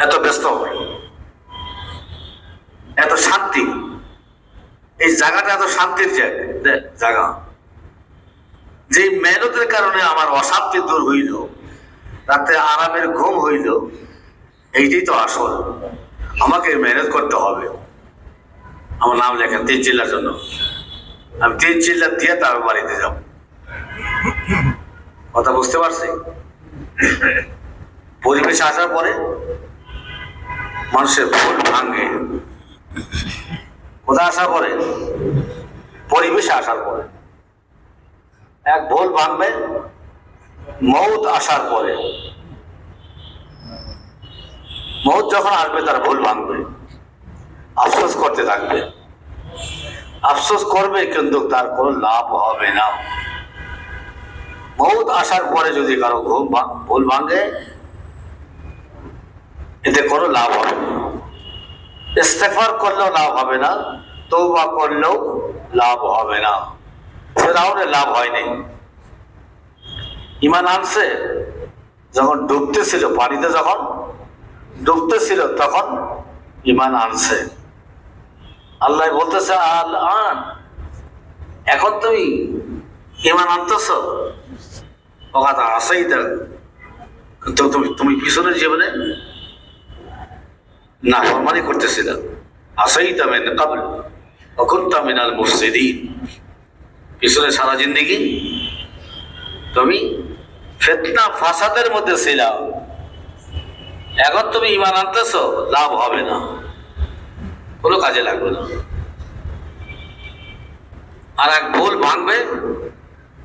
এত ব্যস্ত, এত শান্তি, এই জায়গাটা এত শান্তির জায়গা, যে মেহনতের কারণে আমার অশান্তি দূর হইল, রাতে আরামের ঘুম হইল, এইটাই তো আসল। আমাকে মেহনত করতে হবে। আমার নাম লেখেন 3 চিল্লার জন্য, আমি 3 চিল্লা দিয়ে তার বাড়িতে যাব। কথা বুঝতে পারছি? পরিবেশে আসার পরে মানুষের ভুল ভাঙে। কোথায় আসার পরে? পরিবেশে আসার পরে। এক ভুল ভাঙবে মউত আসার পরে। মউত যখন আসবে তার ভুল ভাঙবে, আফসোস করতে থাকবে, আফসোস করবে, কিন্তু তার কোনো লাভ হবে না। মউত আসার পরে যদি কারো ভুল ভাঙে, এতে কোনো লাভ হবে না। ইস্তেগফার করলেও লাভ হবে না, তওবা করলেও লাভ হবে না। ফিরআউনের লাভ হয়নি। ঈমান আনছে যখন ডুবতেছিল, পানিতে যখন ডুবতেছিল তখন ঈমান আনছে। আল্লাহ বলতেছে, আল আন এখন তুমি ইমান আনতেছ, ও কথা আসেই তা তুমি পিছনের জীবনে না ফরমানি করতেছিল, আসেই তা মেনে কাবল অকুন্তা মিনাল মুফসিদিন, পিছনে সারা জিন্দেগি তুমি ফিতনা ফাসাদের মধ্যে ছিলাম। এখন তুমি ইমান আনতেছ, লাভ হবে না, কোনো কাজে লাগবে না। আর এক ভুল ভাঙবে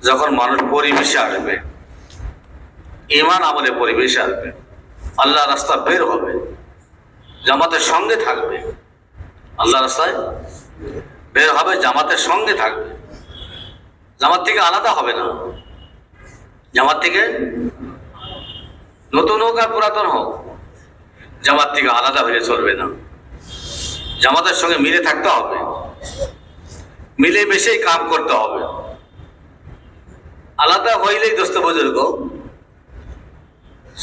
যখন মানুষ পরিবেশে আসবে, ইমান আমলে পরিবেশে আসবে, আল্লাহ রাস্তা বের হবে, জামাতের সঙ্গে থাকবে, আল্লাহ রাস্তায় বের হবে, জামাতের সঙ্গে থাকবে, জামাত থেকে আলাদা হবে না। জামাত থেকে নতুন হোক আর পুরাতন হোক, জামাত থেকে আলাদা হয়ে চলবে না, জামাতের সঙ্গে মিলে থাকতে হবে, মিলে মিশেই কাম করতে হবে। আলাদা হইলেই দোস্ত বুজুর্গ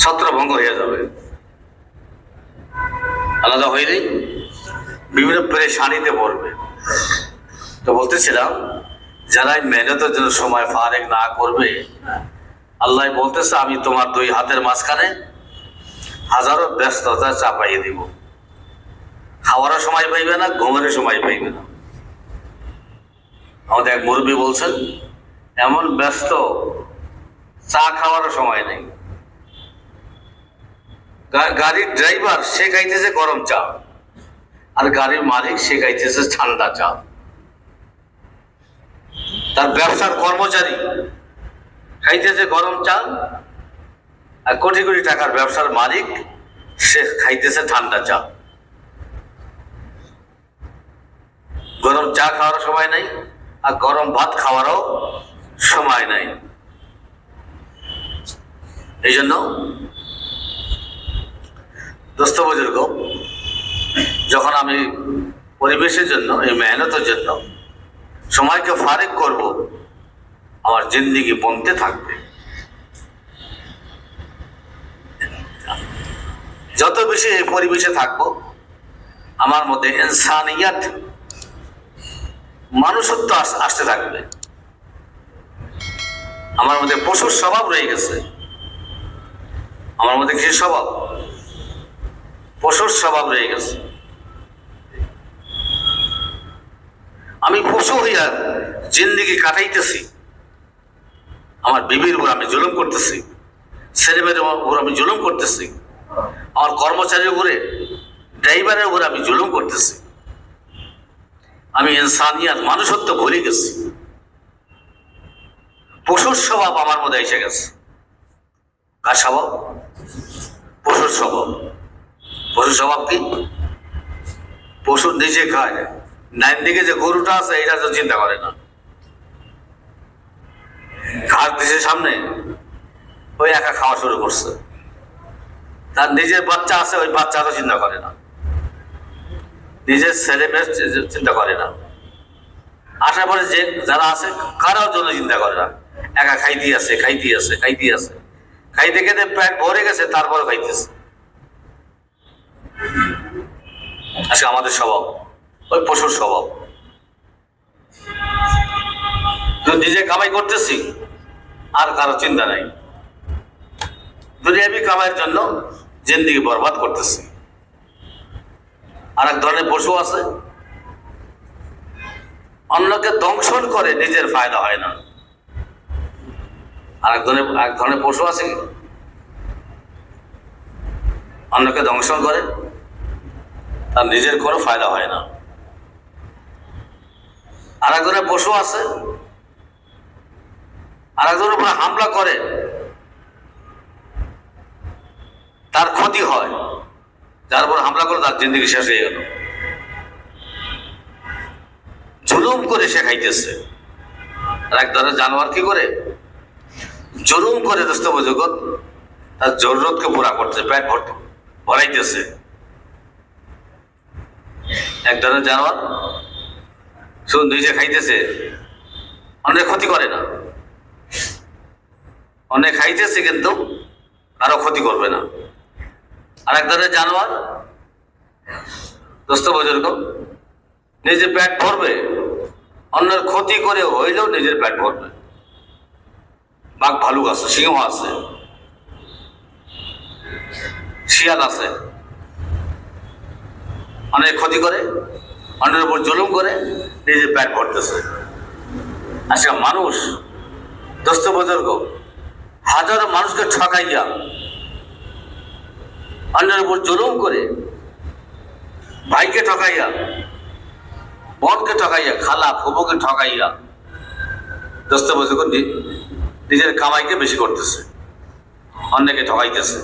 ছত্রভঙ্গ হয়ে যাবে, আলাদা হইলেই বিভিন্ন পেরেশানিতে পড়বে। তো বলতেছিলাম, যারা মেহনতের জন্য সময় ফারেক না করবে, আল্লাহ বলতেছে আমি তোমার দুই হাতের মাঝখানে হাজারো ব্যস্ততা চাপাইয়ে দিব, খাওয়ারও সময় পাইবে না, ঘুমেরও সময় পাইবে না। আমাদের এক মুরব্বী বলছেন, এমন ব্যস্ত চা খাওয়ারও সময় নেই। গাড়ির ড্রাইভার সে খাইতেছে গরম চা, আর গাড়ির মালিক সে খাইতেছে ঠান্ডা চা। তার ব্যবসার কর্মচারী খাইতেছে গরম চা, আর কোটি কোটি টাকার ব্যবসার মালিক সে খাইতেছে ঠান্ডা চা। গরম চা খাওয়ার সময় নাই, আর গরম ভাত খাওয়ারও সময় নাই। এই জন্য দোস্ত বুজুর্গ, যখন আমি পরিবেশের জন্য, এই মেহনতের জন্য সময়কে ফারেক করব, আমার জিন্দেগি বনতে থাকবে। যত বেশি এই পরিবেশে থাকবো, আমার মধ্যে ইনসানিয়াত, মানুষত্ব আসতে থাকবে। আমার মধ্যে পশুর স্বভাব রয়ে গেছে, আমার মধ্যে কি স্বভাব? পশুর স্বভাব রয়ে গেছে। আমি পশু হইয়া জিন্দেগি কাটাইতেছি, আমার বিবির উপর আমি জুলুম করতেছি, ছেলেমেয়ের উপর আমি জুলুম করতেছি, আমার কর্মচারীর উপরে, ড্রাইভারের উপরে আমি জুলুম করতেছি। আমি ইনসানিয়াত, মানুষত্ব ভুলে গেছি, পশুর স্বভাব আমার মধ্যে এসে গেছে। কার স্বভাব? পশুর স্বভাব। পশুর স্বভাব কি? পশু নিজে খায়, ডাইন দিকে যে গরুটা আছে এটা তো চিন্তা করে না, ঘাস দিছে সামনে, ওই একা খাওয়া শুরু করছে। তার নিজের বাচ্চা আছে, ওই বাচ্চাটা চিন্তা করে না, নিজের ছেলে মেয়ে চিন্তা করে না, আশাপরে যে যারা আছে কারোর জন্য চিন্তা করে না, একা খাইতে আছে, খাইতে আছে, খাইতে আছে, খাইতে খেতে পেট ভরে গেছে, তারপরে খাইতেছে। আজকে আমাদের স্বভাব ওই পশুর স্বভাব। নিজে কামাই করতেছি, আর কারো চিন্তা নাই, দুনিয়াবি কামাইয়ের জন্য জিন্দেগি বরবাদ করতেছি। আর এক ধরনের পশু আছে, অন্যকে দংশন করে, নিজের ফায়দা হয় না। আর এক ধরনের পশু আছে, অন্যকে দংশন করে, তার নিজের কোনো ফায়দা হয় না। আর এক ধরনের পশু আছে, আর একজনের উপরে হামলা করে, তার ক্ষতি হয়, যার উপর হামলা করে তার জিন্দেগি শেষ হয়ে গেল। জুলুম করে সে খাইতেছে। আর এক ধরনের জানোয়ার কি করে? জুলুম করে দোস্ত বুজুর্গ তার জরুরতকে পুরা করতে, পেট ভরাইতেছে। এক ধরনের জানোয়ার শুধু নিজে খাইতেছে, অনেক ক্ষতি করে না, অনেক খাইতেছে কিন্তু কারো ক্ষতি করবে না। আর এক ধরনের জানোয়ার দোস্ত বুজুর্গ নিজে পেট ভরবে, অন্যের ক্ষতি করে হইলেও নিজের পেট ভরবে। বাঘ ভালুক আছে, সিংহ আছে, শিয়াল আছে, অনেক ক্ষতি করে, অন্যের উপর জুলুম করে নিজের পেট ভরতেছে। আজকে মানুষ দোস্ত বুজুর্গ হাজারো মানুষকে ঠকাইয়া, অন্যের উপর জুলুম করে, ভাইকে ঠকাইয়া, বোনকে ঠকাইয়া, খালা ফুফুকে ঠকাইয়া দোস্ত বুজুর্গ নিজের কামাইকে বেশি করতেছে, অন্যকে ঠকাইতেছে।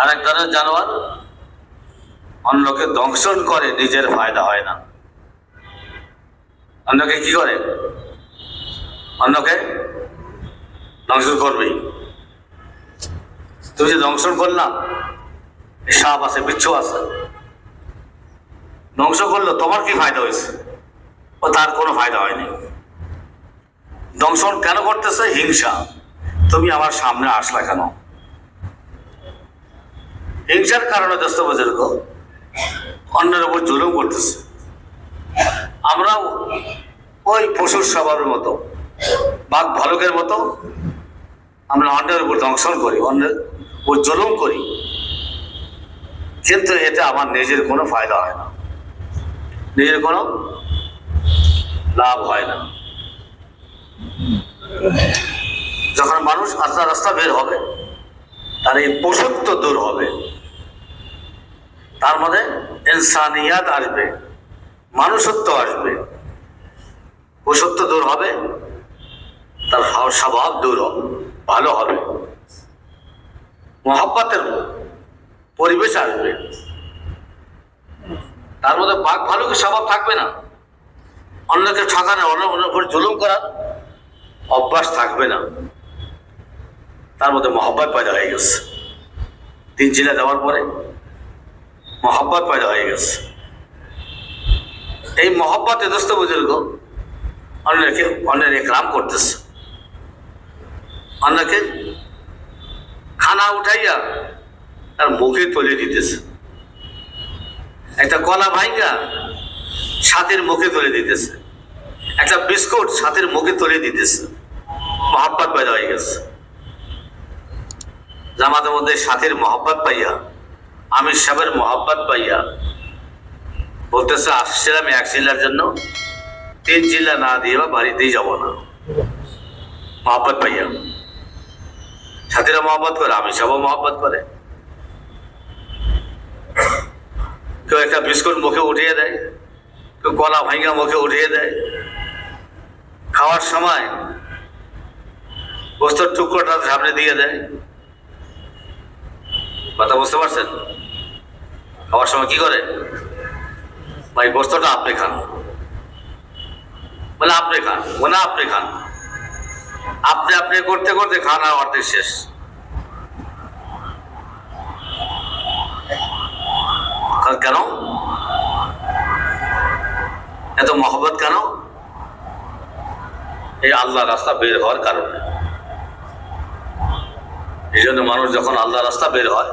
আর এক ধরনের জানোয়ার অন্যকে দংশন করে, নিজের ফায়দা হয় না। অন্যকে কি করে? অন্যকে দংশন করবেই। তুমি যে দংশন করলাম, সাপ আছে, বিচ্ছু আছে, ধ্বংস করলো, তোমার কি ফায়দা হয়েছে? ও তার কোনো ফায়দা হয়নি। দংশন কেন করতেছে? হিংসা। তুমি আমার সামনে আসলা কেন? হিংসার কারণে দোস্ত বুজুর্গ অন্যের উপর জুলুম করতেছে। আমরাও ওই পশুর স্বভাবের মতো, বাঘ ভালুকের মতো আমরা অন্যের উপর দংশন করি, অন্যের উপর জুলুম করি, কিন্তু এতে আমার নিজের কোনো ফায়দা হয় না, নিজের কোনো লাভ হয় না। যখন মানুষ আল্লাহর রাস্তা বের হবে, তার এই পশুত্ব দূর হবে, তার মধ্যে ইনসানিয়াত আসবে, মানুষত্ব আসবে, পশুত্ব দূর হবে, তার স্বভাব দূর হবে, ভালো হবে, মহব্বতের পরিবেশ আসবে, তার মধ্যে বাঘ ভালুকের স্বভাব থাকবে না, অন্যকে ঠকানো, অন্যের উপর জুলুম করার অভ্যাস থাকবে না, তার মধ্যে মহব্বত পয়দা হয়ে গেছে। 3 জিলা দেওয়ার পরে মহব্বত পয়দা হয়ে গেছে। এই মহব্বতে দোস্ত বুজুর্গ অন্যের একরাম করতেছে, অন্যকে খানা উঠাইয়া তার মুখে তুলে দিতেছে, একটা কলা ভাইঙ্গা সাথের মুখে তুলে দিতেছে, একটা বিস্কুট সাথের মুখে তুলে দিতেছে। মহব্বত পয়দা হয়ে গেছে। জামাতের মধ্যে সাথের মহব্বত পাইয়া, আমির সাহেবের মহব্বত পাইয়া বলতেছে, আসছিলাম 1 জিল্লার জন্য, 3 জিল্লা না দিয়ে বা বাড়িতেই যাব না। মহব্বত পাইয়া সাথীরা মহব্বত করে, আমির সাহেবও মহব্বত করে। কেউ একটা বিস্কুট মুখে উঠিয়ে দেয়, কেউ কলা ভাঙ্গা মুখে উঠিয়ে দেয়। খাওয়ার সময় বস্তুর টুকরোটা সামনে দিয়ে দেয়। কথা বুঝতে পারছেন? খাওয়ার সময় কি করে? ভাই বস্তুটা আপনি খান, বলে আপনি খান, বলে আপনি খান, আপনি আপনি করতে করতে খানা অর্ধেক শেষ। কেন এত মহব্বত? কেন? এই আল্লাহ রাস্তা বের হওয়ার কারণে। এই জন্য মানুষ যখন আল্লাহ রাস্তা বের হয়,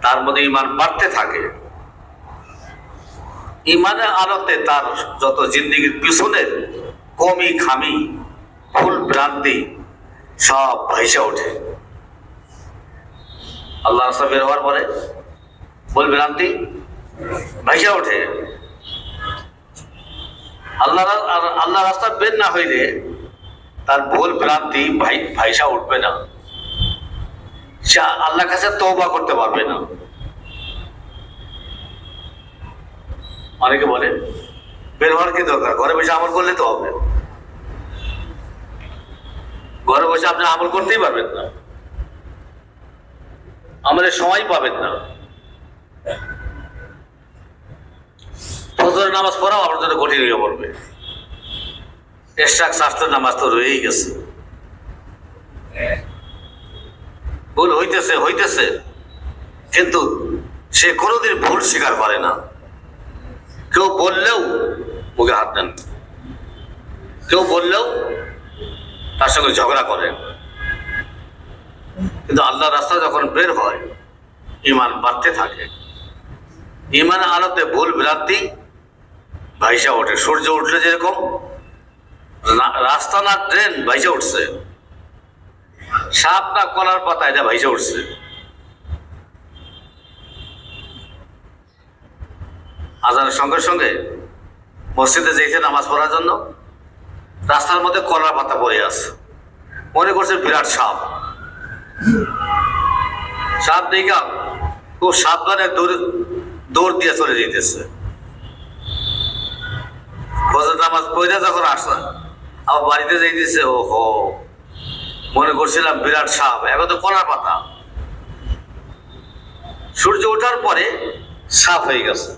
তার মধ্যে ঈমান বাড়তে থাকে। ঈমানের আলোতে তার যত জিন্দেগির পিছনের কমি খামি, ভুল ভ্রান্তি সব ভাইসা ওঠে। আল্লাহ রাস্তা বের হওয়ার পরে ভুল ভ্রান্তি ভাইসা ওঠে। আল্লাহ রাস্তা বের না হইলে তার ভুল ভ্রান্তি ভাইসা উঠবে না, সে আল্লাহর কাছে তওবা করতে পারবে না। অনেকে বলে বের হওয়ার কি দরকার, ঘরে বসে আমল করলে তো হবে। ঘরে বসে আপনি আমল করতেই পারবেন না, আমলের সময় পাবেন না। ফজরের নামাজ পড়াও আপনার জন্য কঠিন হয়ে পড়বে। এশরাক শাস্ত্রের নামাজ তো রয়েই গেছে। ভুল হইতেছে কিন্তু সে কোনোদিন ভুল স্বীকার করে না। কেউ বললেও মুখে হাত দেন, কেউ বললেও তার সঙ্গে ঝগড়া করেন। কিন্তু আল্লাহ রাস্তা যখন বের হয়, ঈমান বাড়তে থাকে। ঈমানের আলোতে ভুল ভ্রান্তি ভাইসা ওঠে। সূর্য উঠলে যেরকম রাস্তা না ট্রেন ভাইসা উঠছে, সাপ না কলার পাতা এটা ভাইসা উঠছে। আজানের সঙ্গে সঙ্গে মসজিদে যেতে নামাজ পড়ার জন্য রাস্তার মধ্যে কলার পাতা পড়ে আছে, মনে করছে বিরাট সাপ। সাপ দেখা খুব সাবধানে দৌড় দিয়ে চলে যেতেছে। ফজর নামাজ পড়ে যখন আসলাম আবার বাড়িতে যাইতেছে, ও হো মনে করছিলাম বিরাট সাপ, এখন তো কলার পাতা। সূর্য ওঠার পরে সাপ হয়ে গেছে।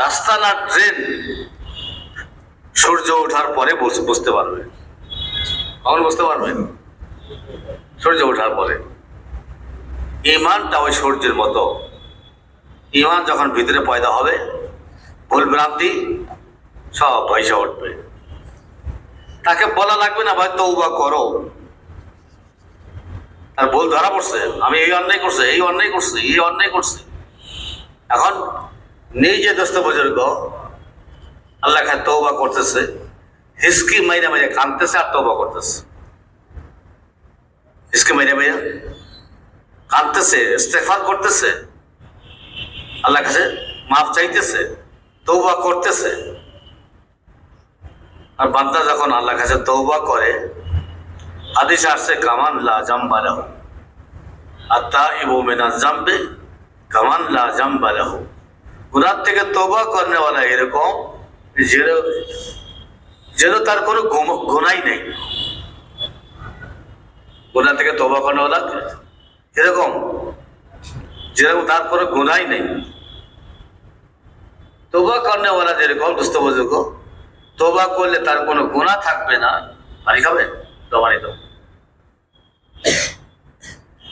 রাস্তা না ট্রেন সূর্য ওঠার পরে বুঝতে পারবে। কখন বুঝতে পারবে? সূর্য ওঠার পরে। ইমানটা ওই সূর্যের মতো। ইমান যখন ভিতরে পয়দা হবে, ভুল ভ্রান্তি সব পয়সা উঠবে। তাকে বলা লাগবে না ভাই তওবা করো, আর ভুল ধরা পড়ছে, আমি এই অন্যায় করছি, এই অন্যায় করছি, এই অন্যায় করছি। এখন নিজে দোস্ত বুজুর্গ আল্লাহ খায় তওবা করতেছে, হিসকি মাইরা মাইরা কাঁদতেছে আর তওবা করতেছে। হিসকি মাইরা মাইরা কাঁদতেছে, ইস্তেগফার করতেছে, আল্লাহ কাছে মাফ চাইতেছে, তওবা করতেছে। আর বান্দা যখন আল্লাহ কাছে তওবা করে, হাদিস আসছে কামান লা জামবা লাহু, আত-তাইবু মিনাজ জামবি কামান লা জামবা লাহু। গুনাহ থেকে তওবা করনে वाला এরকম যেন তার কোনো গুনাহই নেই। গুনাহ থেকে তওবা করনে वाला এরকম যেরকম তার কোনো গুনাহই নেই। তওবা করনে वाला যেরকম দোস্ত বুজুর্গ, তওবা করলে তার কোনো গুনাহ থাকবে না। পানি খাবে? দমানি তো।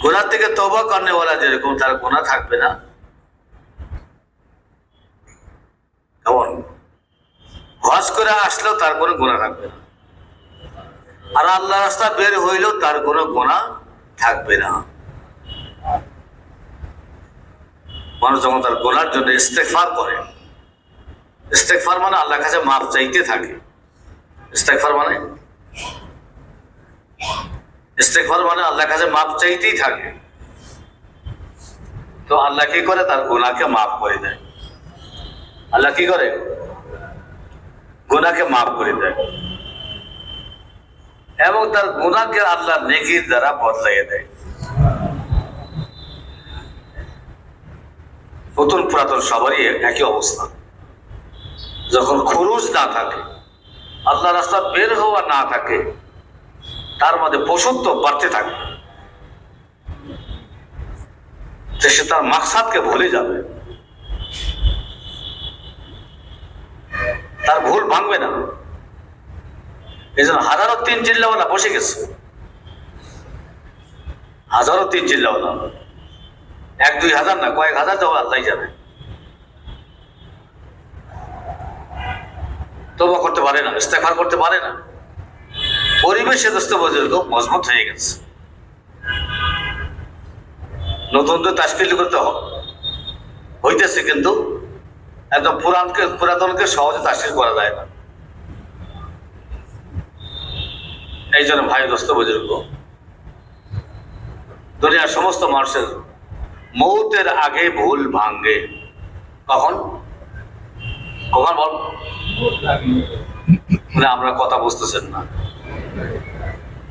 গুনাহ থেকে তওবা করনে वाला যেরকম তার গুনাহ থাকবে না, কেমন হজ করে আসলেও তার কোনো গুনাহ থাকবে না, আর আল্লাহ রাস্তা বের হইলেও তার কোনো গুনাহ থাকবে না। মানুষ যখন তার গুনার জন্য ইস্তেগফার করে, ইস্তেগফার মানে আল্লাহর কাছে মাফ চাইতে থাকে। ইস্তেগফার মানে আল্লাহর কাছে মাফ চাইতেই থাকে। তো আল্লাহ কি করে? তার গুনাহকে মাফ করে দেয়। আল্লাহ কি করে? গুনাহকে মাফ করে দেয় এবং তার গুনাহকে আল্লাহ নেকির দ্বারা বদলাইয়ে দেয়। নতুন পুরাতন সবারই একই অবস্থা। যখন খুরুজ না থাকে, আল্লাহ রাস্তা বের হওয়া না থাকে, তার মধ্যে পশুত্ব বাড়তে থাকে, সে তার মাকসাদকে ভুলে যাবে, তার ভুল ভাঙবে না। এই জন্য হাজারো তিন চিল্লাওয়ালা বসে গেছে, হাজারো তিন চিল্লাওয়ালা, 1-2 হাজার না, কয়েক হাজার যাওয়া আল্লাহ জানে। তওবা করতে পারে না, ইস্তেগফার করতে পারে না। পরিবেশে দোস্ত বুজুর্গ মজবুত হয়ে গেছে। নতুন তো তাশকিল করতে হইতেছে, কিন্তু একদম পুরাতনকে সহজে তাশকিল করা যায় না। এই জন্য ভাই দোস্ত বুজুর্গ, দুনিয়ার সমস্ত মানুষের মৌতের আগে ভুল ভাঙ্গে। কখন কখন বল? আমরা কথা বুঝতেছেন না।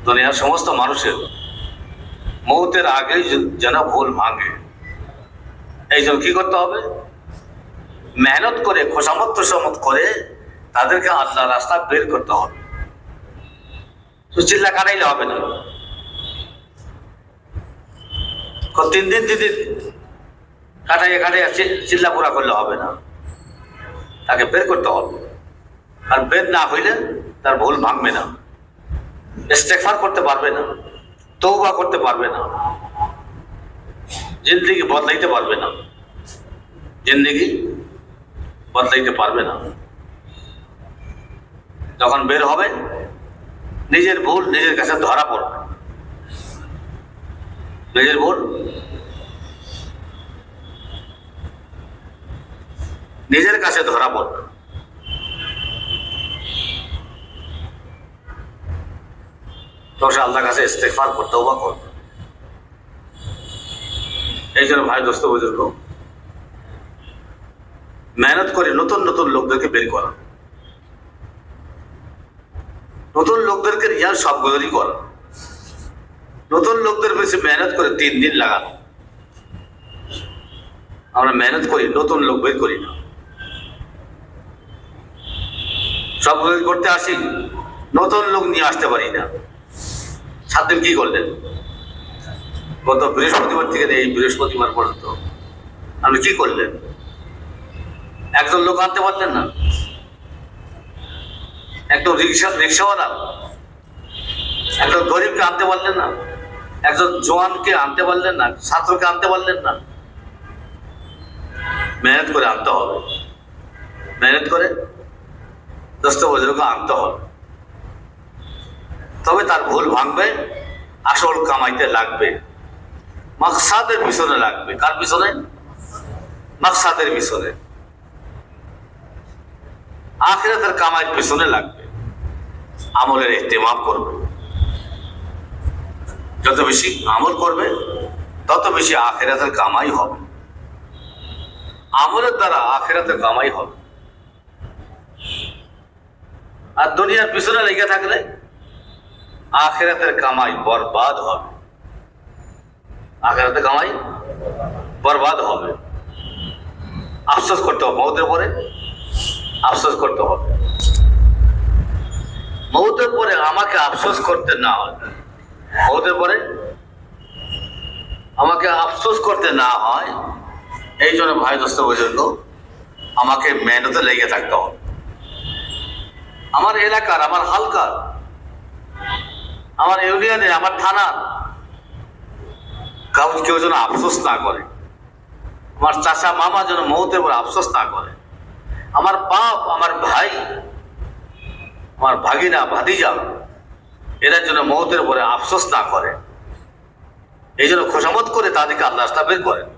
দুনিয়ার সমস্ত মানুষের মৌতের আগে যেন ভুল ভাঙে, এই জন্য কি করতে হবে? মেহনত করে, খোসামত করে তাদেরকে আল্লাহ রাস্তা বের করতে হবে। তো চিল্লা কাটাইলে হবে না। 3 দিন কাটাইয়া চিল্লা পুরা করলে হবে না, তাকে বের করতে হবে। আর বের না হইলে তার ভুল ভাঙবে না, ইস্তেগফার করতে পারবে না, তওবা করতে পারবে না, জিন্দেগি বদলাইতে পারবে না, জিন্দেগি বদলাইতে পারবে না। যখন বের হবে, নিজের ভুল নিজের কাছে ধরা পড়বে, নিজের ভুল নিজের কাছে ধরা পড়বে। তখন সে আল্লাহর কাছে ইস্তেগফার করতে তওবা করবে। এই জন্য ভাই দোস্ত বুজুর্গ, মেহনত করে নতুন নতুন লোকদেরকে বের করা, নতুন লোকদেরকে রিয়াজ সবগুলোরই করা, নতুন লোকদের বেশি মেহনত করে 3 দিন লাগানো। আমরা মেহনত করি, নতুন লোক বের করি না। সবগুলো করতে আসি, নতুন লোক নিয়ে আসতে পারি না। 7 দিন কি করলেন? গত বৃহস্পতিবার থেকে এই বৃহস্পতিবার পর্যন্ত আপনি কি করলেন? একজন লোক আনতে পারলেন না, একজন রিক্সাওয়ালা, একজন গরিবকে আনতে পারলেন না, একজন জওয়ানকে আনতে পারলেন না, ছাত্রকে আনতে পারলেন না। মেহনত করে আনতে হবে, মেহনত করে দোস্ত বুজুর্গকে আনতে হবে, তবে তার ভুল ভাঙবে, আসল কামাইতে লাগবে, মাকসাদের পিছনে লাগবে। কার পিছনে? মাকসাদের পিছনে, আখিরাতের কামাইয়ের পিছনে লাগবে। আমলের ইহতিমাম করবে, যত বেশি আমল করবে তত বেশি আখিরাতের কামাই হবে। আমলের দ্বারা আখিরাতের কামাই হবে। আর দুনিয়ার পিছনে লেগে থাকলে আখিরাতের কামাই বরবাদ হবে, আখিরাতের কামাই বরবাদ হবে। আফসোস করতে হবে, মওতের পরে আফসোস করতে হবে। মওতের পরে আমাকে আফসোস করতে না হয়, মওতের পরে আমাকে আফসোস করতে না হয়, এই জন্য ভাই দোস্ত বুজুর্গ আমাকে মেহনতে লেগে থাকতে হবে। আমার এলাকার, আমার হালকার, আমার ইউনিয়নে, আমার থানার কেউ যেন আফসোস না করে, আমার চাচা মামা যেন মওতের পরে আফসোস না করে, আমার বাপ, আমার ভাই, আমার ভাগিনা ভাতিজা এরা যেন মওতের পরে আফসোস না করে। এই জন্য খোশামত করে তাদেরকে আল্লাহ রাস্তা বের করেন।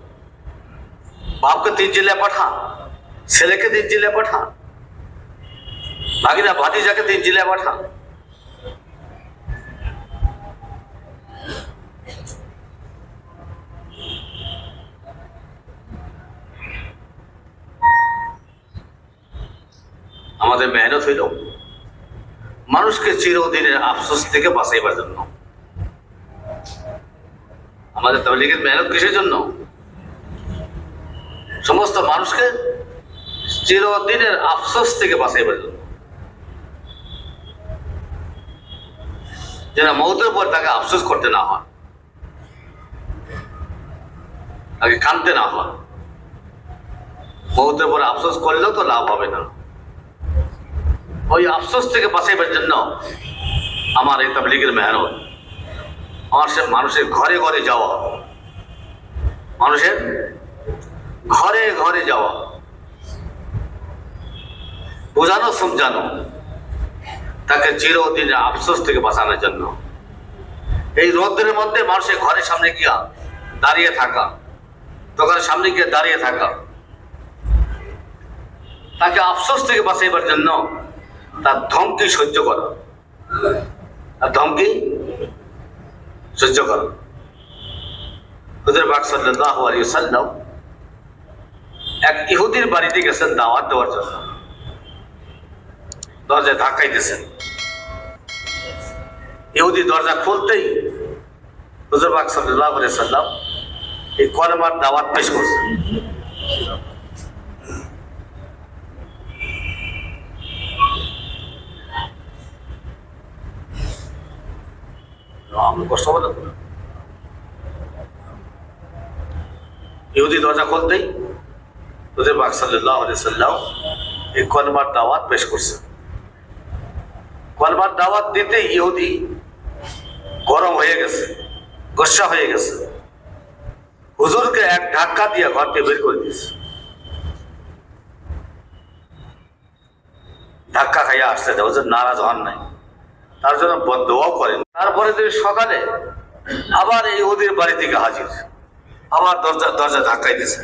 বাপকে 3 জেলে পাঠান, ছেলেকে 3 জেলে পাঠান, ভাগিনা ভাতিজাকে 3 জেলে পাঠান। আমাদের মেহনত হইল মানুষকে চিরদিনের আফসোস থেকে বাঁচাইবার জন্য। আমাদের তাবলীগের মেহনত কিসের জন্য? সমস্ত মানুষকে চিরদিনের আফসোস থেকে বাঁচাইবার জন্য, যেন মওতের পর তাকে আফসোস করতে না হয়, তাকে কাঁদতে না হয়। মওতের পর আফসোস করলেও তো লাভ হবে না। ওই আফসোস থেকে বাঁচাইবার জন্য আমার এই তাবলীগের মেহনত, আমার সে মানুষের ঘরে ঘরে যাওয়া, মানুষের ঘরে ঘরে যাওয়া, বোঝানো সমঝানো, তাকে চিরদিনের আফসোস থেকে বাঁচানোর জন্য। এই রোদ্রের মধ্যে মানুষের ঘরের সামনে গিয়া দাঁড়িয়ে থাকা, দোকানের সামনে গিয়ে দাঁড়িয়ে থাকা, তাকে আফসোস থেকে বাঁচাইবার জন্য তার ধমকি সহ্য করা, আর ধমকি সহ্য করা। হুজুর পাক সাল্লাল্লাহু আলাইহি ওয়াসাল্লাম এক ইহুদির বাড়িতে গেছেন দাওয়াত দেওয়ার জন্য। দরজায় ধাক্কাইতেছেন, ইহুদি দরজা খুলতেই হুজুর পাক সাল্লাল্লাহু আলাইহি ওয়াসাল্লাম এই কলেমার দাওয়াত পেশ করছেন। কষ্ট হবে না? ইহুদি দরজা খুলতেই হুজুর পাক সাল্লাল্লাহু আলাইহি ওয়াসাল্লাম এই কলেমার দাওয়াত পেশ করছেন। কলেমার দাওয়াত দিতে ইহুদি গরম হয়ে গেছে, গোসা হয়ে গেছে, হুজুরকে এক ধাক্কা দিয়ে ঘর থেকে বের করে দিয়েছে। ধাক্কা খাইয়া আসতে দেয়, হুজুর নারাজ হন নাই, তার জন্য বদদোয়াও করেন। তারপরে দিন সকালে আবার ইহুদির বাড়ি থেকে হাজির, আবার দরজা ধাক্কাই দিয়েছে।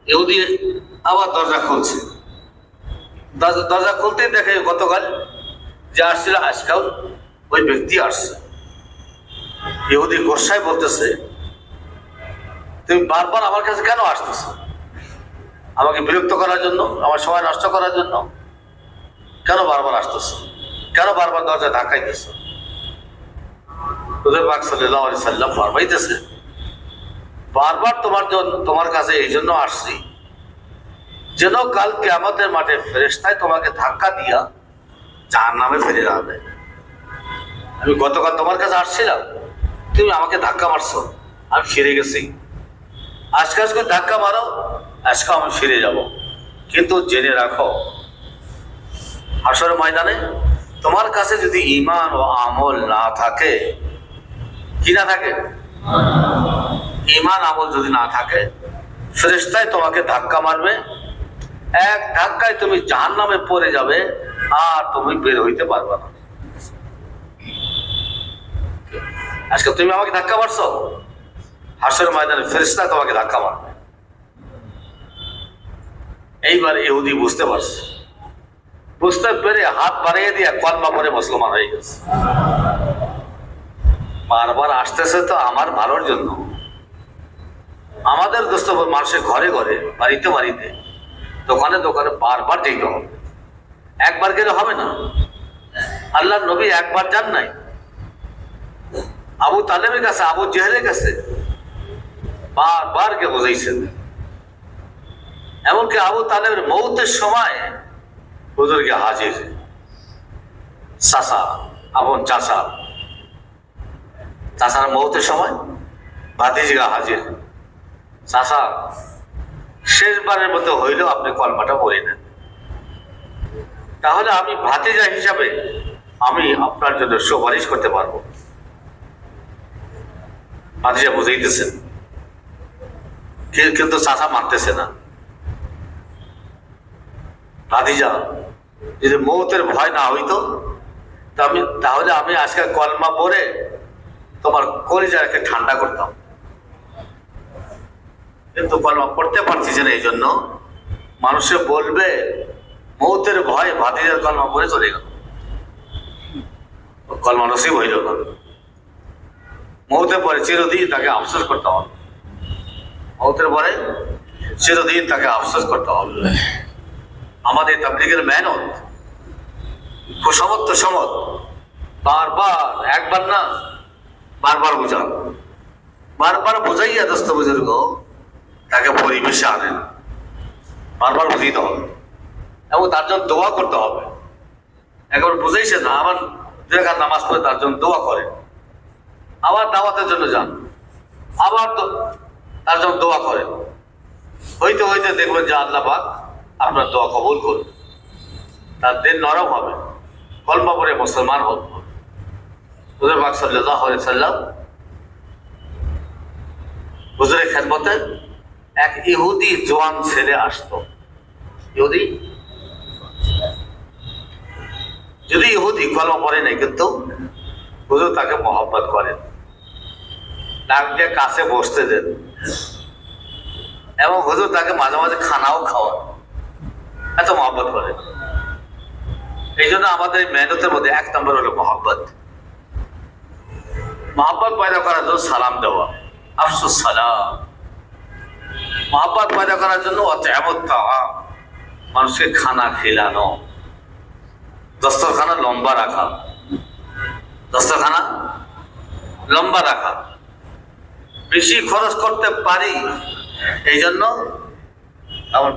ইহুদি আবার দরজা খুলছে, দরজা খুলতেই দেখে গতকাল যে আসছিল আজকাল ওই ব্যক্তি আসছে। ইহুদি গোসাই বলতেছে, তুমি বারবার আমার কাছে কেন আসতেছো? আমাকে বিরক্ত করার জন্য, আমার সময় নষ্ট করার জন্য? কেন বারবার আসতেছো? কেন বারবার দরজা ধাক্কাইতেছো? হুজুর পাক সাল্লাল্লাহু আলাইহি সাল্লাম ফরমাইতেছে, বারবার তোমার কাছে এই জন্য আসছি যেন কাল কিয়ামতের মাঠে ফেরেশতায় তোমাকে ধাক্কা দিয়া জাহান্নামে ফেলে যাবে। আমি গতকাল তোমার কাছে আসছিলাম, তুমি আমাকে ধাক্কা মারছো, আমি ফিরে গেছি। আজকে ধাক্কা মারো, আজকে আমি ফিরে যাব। কিন্তু জেনে রাখো, হাসরের ময়দানে তোমার কাছে যদি ঈমান ও আমল না থাকে, কি না থাকে? ঈমান আমল যদি না থাকে, ফেরেশতায় তোমাকে ধাক্কা মারবে, এক ধাক্কায় তুমি জাহান্নামে পড়ে যাবে, আর তুমি বের হইতে পারবে না। আজকে তুমি আমাকে ধাক্কা মারছো, হাসরের ময়দানে ফেরেশতা তোমাকে ধাক্কা মারবে। এইবার ইহুদি বুঝতে পারছে, বুঝতে পেরে হাত বাড়িয়ে দিয়ে কলমা পড়ে মুসলমান হয়ে গেছে। বারবার আসতেছে তো আমার ভালোর জন্য। আমাদের দোস্ত মানুষের ঘরে ঘরে, বাড়িতে বাড়িতে, দোকানে দোকানে বারবার যেতে হবে। একবার গেলে হবে না। আল্লাহর নবী একবার যান নাই, আবু তালেবের কাছে, আবু জেহেলের কাছে বারবার কে বুঝাইছেন। এমনকি আবু তালেবের মৌতের সময় হুজুরকে হাজির, চাচা, আপন চাচা, চাচার মৌতের সময় ভাতিজিগা হাজির, চাচা শেষবারের মতো হইলেও আপনি কলমাটা পড়ে নেন, তাহলে আমি ভাতিজা হিসাবে আমি আপনার জন্য সুপারিশ করতে পারবো। ভাতিজা বুঝাইতেছেন, কিন্তু চাচা মানতেছে না। ভাতিজা, যদি মৌতের ভয় না হইতো তাহলে আমি আজকে কলমা পড়ে তোমার কলিজাকে ঠান্ডা করতাম, কিন্তু কলমা পড়তে পারছি না। এই জন্য মানুষে বলবে মৌতের ভয় ভাতিজার কলমা পড়ে চলে গেল, কলমা নসিব হইল না। মৌতের পরে চিরদিন তাকে আফসোস করতে হবে, মৌতের পরে চিরদিন তাকে আফসোস করতে হবে। আমাদের তাবলীগের মেহনত, খুশামত সমত, বারবার, একবার না বারবার বুঝান, বারবার বুঝাইয়া দোস্ত বুজুর্গ তাকে পরিবেশে আনেন, বারবার বুঝিতে হবে এবং তার জন্য দোয়া করতে হবে। একবার বুঝাইছে না, আবার দুই রাকাত নামাজ পড়ে তার জন্য দোয়া করেন, আবার দাওয়াতের জন্য যান, আবার তার জন্য দোয়া করেন। হইতে হইতে দেখবেন যে আল্লাহ পাক আপনার দোয়া কবুল করবে, তার দিন নরম হবে, কলমা পড়ে মুসলমান হবে। হুজুর পাক সাল্লাল্লাহু আলাইহি সাল্লাম হুজুরের খেদমতে এক ইহুদি জওয়ান ছেলে আসতো। ইহুদি, যদি ইহুদি কলমা পড়ে নাই, কিন্তু হুজুর তাকে মহব্বত করেন, ডাক দিয়ে কাছে বসতে দেন এবং হুজুর তাকে মাঝে মাঝে খানাও খাওয়ান, এত মহব্বত করেন। এই জন্য আমাদের মেহনতের মধ্যে এক নম্বর হলো মহব্বত। মহব্বত পয়দা করার জন্য সালাম দেওয়া, আফসুস সালাম। মহব্বত পয়দা করার জন্য মানুষকে খানা খেলানো, দস্তরখানা লম্বা রাখা, দস্তরখানা লম্বা রাখা। বেশি খরচ করতে পারি এই জন্য এমন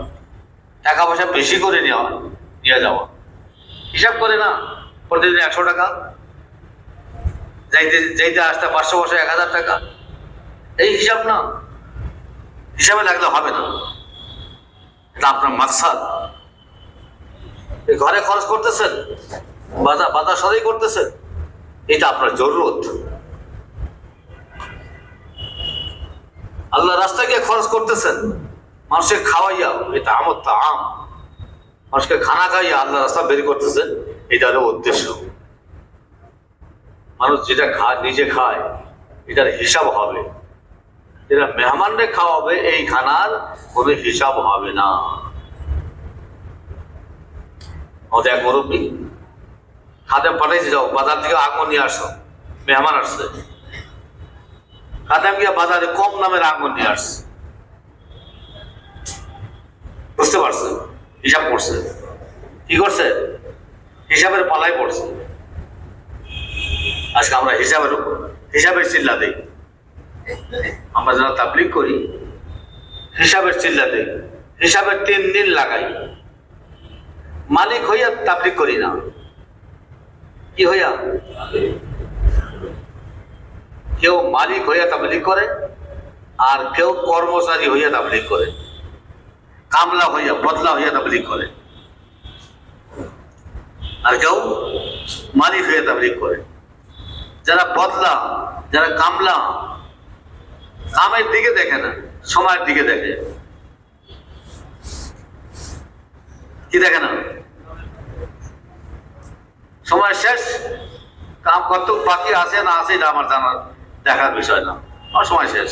টাকা পয়সা বেশি করে নিয়ে যাওয়া, হিসাব করে না, প্রতিদিন 100 টাকা, যাইতে আসতে 500 বছর 1000 টাকা, এই হিসাব না। হিসাবে লাগলে হবে না, এটা আপনার মাকসাদ। ঘরে খরচ করতেছেন, বাজার সদাই করতেছেন, এটা আপনার জরুরত। আল্লাহ রাস্তায় গিয়ে খরচ করতেছেন, মানুষকে খাওয়াইয়া, এটা আমত আম, মানুষকে খানা খাইয়া আল্লাহ রাস্তা বের করতেছেন, এটা হলো উদ্দেশ্য। মানুষ যেটা নিজে খায় এটার হিসাব হবে, যেটা মেহমানরে খাওয়াবে এই খানার কোনো হিসাব হবে না। আমাদের এক মুরব্বী খাদেম পাঠাইছে, যাও বাজার থেকে আগুন নিয়ে আসো, মেহমান আসছে, খাদেম গিয়া বাজারে কম দামের আঙ্গুর নিয়ে আসছে, বুঝতে পারছে, হিসাব করছে, কি করছে, হিসাবের পালাই পড়ছে। আজকে আমরা হিসাবের চিল্লা দেই, আমরা যারা তাবলীগ করি হিসাবের চিল্লা দেই, হিসাবের 3 দিন লাগাই। মালিক হইয়া তাবলীগ করি না, কি হইয়া? কেউ মালিক হইয়া তাবলীগ করে, আর কেউ কর্মচারী হইয়া তাবলীগ করে, কামলা হইয়া বদলা হইয়া তাবলীগ করে, আর কেউ মালিক হইয়া তাবলীগ করে। যারা বদলা, যারা কামলা, কামের দিকে দেখে না, সময়ের দিকে দেখে। কি দেখে না? সময় শেষ, কাম কত বাকি আছে না আছে এটা আমার জানার দেখার বিষয় না। আমার সময় শেষ,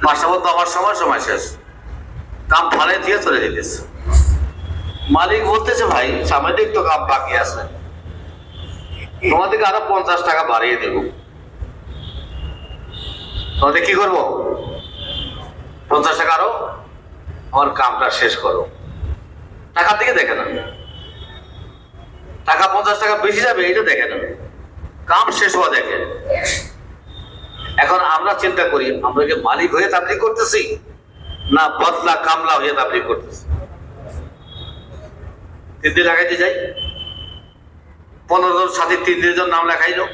মাসটা মধ্যে আমার সময় শেষ, কাম ফালাই দিয়ে চলে যেতেছে। মালিক বলতেছে ভাই সাময়িক তো কাম বাকি আছে, তোমাদেরকে আরো 50 টাকা বাড়িয়ে দেব, তোমাদের কি করবো? 50 টাকা আরো আমার কামটা শেষ করো। টাকার দিকে দেখে না, টাকা 50 টাকা বেশি যাবে এটা দেখে না, কাম শেষ হওয়া দেখে। এখন আমরা চিন্তা করি আমরা কি মালিক হয়ে তাবলীগ করতেছি না বদলা কামলা হয়ে তাবলীগ করতেছি? 3 দিন লাগাইতে যাই, 15 জন সাথী 3 দিনের জন্য নাম লেখাইলো,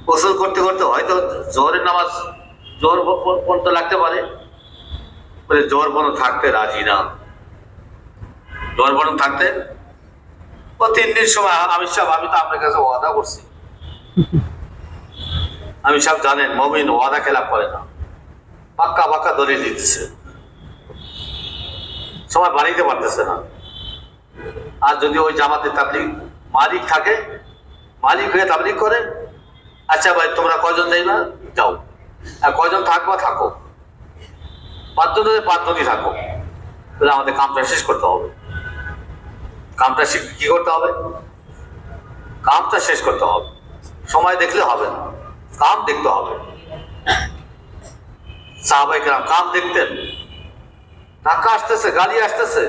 গোসল করতে করতে হয়তো জোহরের নামাজ জোহর পর্যন্ত লাগতে পারে, বলে জোহর পর্যন্ত থাকতে রাজি না, জোহর পর্যন্ত থাকতে। ও 3 দিন সময় আমি তো আপনার কাছে ওয়াদা করছি, আমি সব জানেন মুমিন ওয়াদা খেলাপ করে না, পাক্কা দলিল দিচ্ছে, সময় বাড়াইতে পারতেছে না। আর যদি ওই জামাতে তাবলীগ মালিক থাকে, মালিক হয়ে তাবলীগ করে, আচ্ছা ভাই তোমরা কয়জন যাইবা যাও, আর কয়জন থাকবা থাকো, 5 জনই থাকো, তাহলে আমাদের কামটা শেষ করতে হবে। কামটা কি করতে হবে? কামটা শেষ করতে হবে। সময় দেখলে হবে না, কাম দেখতে হবে। সাহাবায়ে কেরাম কাম দেখতেন, টাকা আসতেছে, গালি আসতেছে,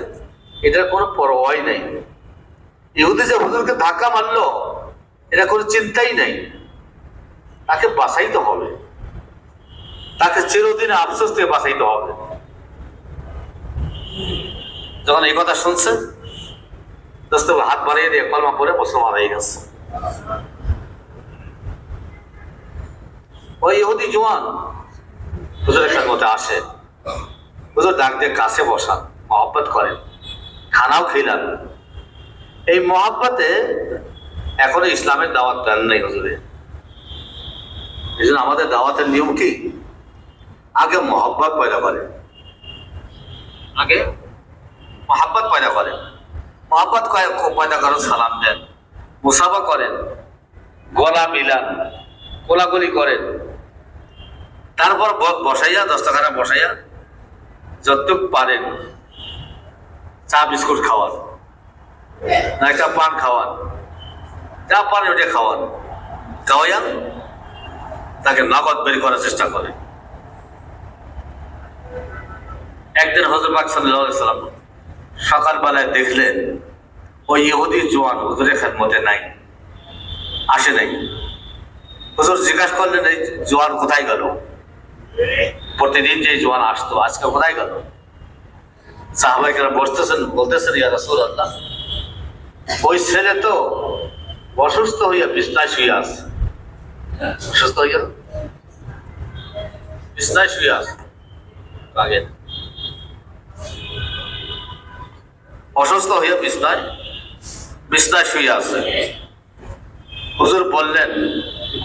এটার কোনো পরোয়াই নেই। ইহুদি যে হুজুরকে ধাক্কা মারলো এটা কোনো চিন্তাই নেই, তাকে বাঁচাইতে হবে, তাকে চিরদিনে আফসোস থেকে বাঁচাইতে হবে। যখন এই কথা শুনছে দোস্ত হাত বাড়িয়ে দিয়ে কলমা পরে মুসলমান হয়ে গেছে। ওই ইহুদি জওয়ান হুজুরের খেদমতে আসে, হুজুর ডাক দিয়ে কাছে বসান, মহব্বত করেন, খানাও খিলান। এই মহব্বতে এখনো ইসলামের দাওয়াত দেন নাই হুজুরে। এই জন্য আমাদের দাওয়াতের নিয়ম কি? আগে মহব্বত পয়দা করে, আগে মহব্বত পয়দা করে, মহব্বত পয়দা করেন, সালাম দেন, মুসাফা করেন, গলা মিলান, কোলাগুলি করেন, তারপর বসাইয়া দস্তখানা বসাইয়া যতটুক পারেন চা বিস্কুট খাওয়ান, না একটা পান খাওয়ান, যা পারেন ওটা খাওয়ান, খাওয়াইয়া তাকে নগদ বের করার চেষ্টা করে। একদিন হযরত পাক সাল্লাল্লাহু আলাইহি ওয়াসাল্লাম সকালবেলায় দেখলেন ওই ইহুদি জওয়ান হুজুরের খেদমতে নাই, আসে নাই। হুজুর জিজ্ঞাসা করলেন এই জওয়ান কোথায় গেল? প্রতিদিন যে জওয়ান আসতো আজকে কোথায় গেল? সাহাবায়ে কেরাম বসতেছেন, বলতেছেন ইয়া রাসূলুল্লাহ ওই ছেলে তো অসুস্থ হইয়া বিছনায় শুয়ে আছে, অসুস্থ হইয়া বিছনায় শুয়ে আছে, আগে অসুস্থ হইয়া বিছনায় শুয়ে আছে। হুজুর বললেন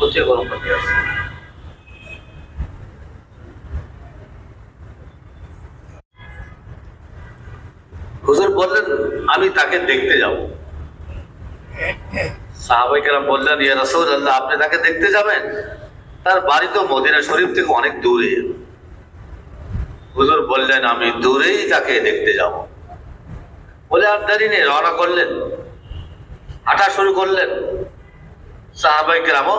কোথায় গরম পানি আছে? হুজুর বললেন আমি তাকে দেখতে যাব। সাহাবায়ে কেরাম বললেন ইয়া রাসূলুল্লাহ আপনি তাকে দেখতে যাবেন? তার বাড়ি তো মদিনা শরীফ থেকে অনেক দূরে। হুজুর বললেন আমি দূরেই তাকে দেখতে যাব। বলে আর দেরি নেই, রওনা করলেন, হাঁটা শুরু করলেন। সাহাবায়ে কেরামও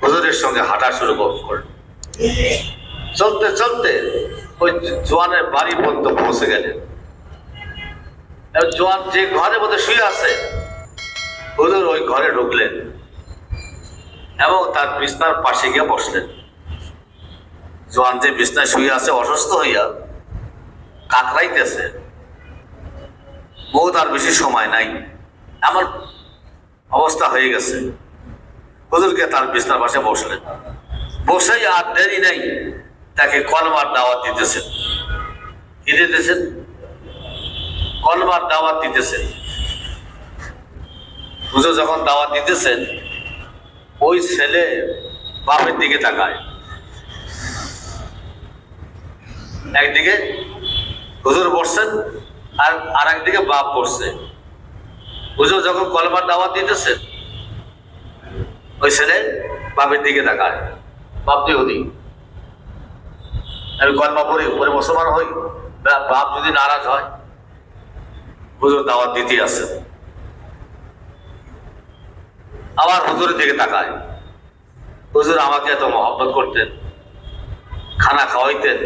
হুজুরের সঙ্গে হাঁটা শুরু করল। চলতে চলতে ওই জোয়ানের বাড়ি পর্যন্ত পৌঁছে গেলেন। জোয়ান যে ঘরের মধ্যে শুয়ে আছে, হুজুর ওই ঘরে ঢুকলেন এবং তার বিছনার পাশে গিয়ে বসলেন। জোয়ান যে বিছনায় শুয়ে আছে অসুস্থ হইয়া কাতরাইতেছে, বহুত আর বেশি সময় নাই, এমন অবস্থা হয়ে গেছে। হুজুরকে তার বিছনার পাশে বসলেন, বসেই আর দেরি নেই তাকে কলমার দাওয়াত দিতেছেন। কি দিতেছেন? কলমার দাওয়াত দিতেছেন। হুজুর যখন দাওয়াত দিতেছেন, ওই ছেলে বাপের দিকে তাকায়। একদিকে হুজুর বসছেন আর একদিকে বাপ বসছে। হুজুর যখন কলমার দাওয়াত দিতেছেন, ওই ছেলে বাপের দিকে তাকায়। বাপ ইহুদি, আমি কলমা পড়ি, পরে মুসলমান হই, বাপ যদি নারাজ হয়। হুজুর দাওয়াত দিতে আসে, আবার হুজুরের দিকে তাকায়। হুজুর আমাকে এত মহব্বত করতেন, খানা খাওয়াইতেন,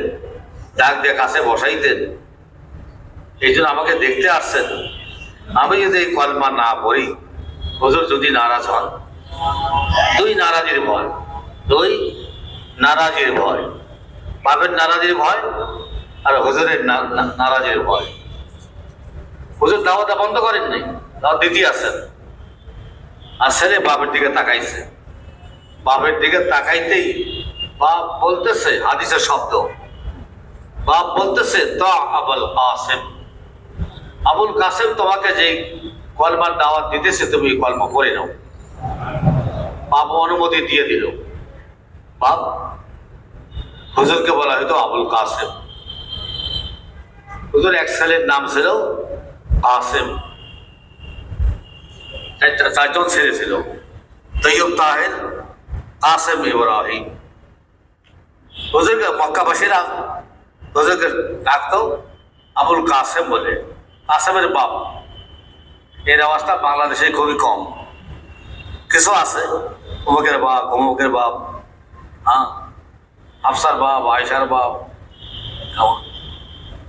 ডাক দিয়ে কাছে বসাইতেন, এই জন্য আমাকে দেখতে আসছেন। আমি যদি এই কলমা না পড়ি, হুজুর যদি নারাজ হন। দুই নারাজির ভয়, দুই নারাজির ভয়, বাপের নারাজির ভয় আর হুজুরের নারাজির ভয়। হুজুর দাওয়াতটা বন্ধ করেন নাই, দাওয়াত দিতে আসেন। আর ছেলে বাপের দিকে তাকাইছে। বাপের দিকে তাকাইতেই বাপ বলতেছে, হাদিসের শব্দ, বাপ বলতেছে তা আবুল কাসেম, আবুল কাসেম তোমাকে যে কলমার দাওয়াত দিতেছে তুমি কলমা পড়ে নাও। বাপ অনুমতি দিয়ে দিল। বাপ হুজুরকে বলা হয়তো আবুল কাসেম। হুজুর এক ছেলের নাম ছিল কাসেম, চারজন ছেলে ছিল, তৈয়ব, তাহের, কাসেম, ইব্রাহিম। হুজুরকে মক্কাবাসীরা হুজুরকে ডাকতো আবুল কাসেম বলে, কাসেমের বাপ। এর আওয়াজটা বাংলাদেশে খুবই কম, কিছু আছে অমুকের বাপ, অমুকের বাপ, হ্যাঁ, আফসার বাপ, আয়সার বাপ,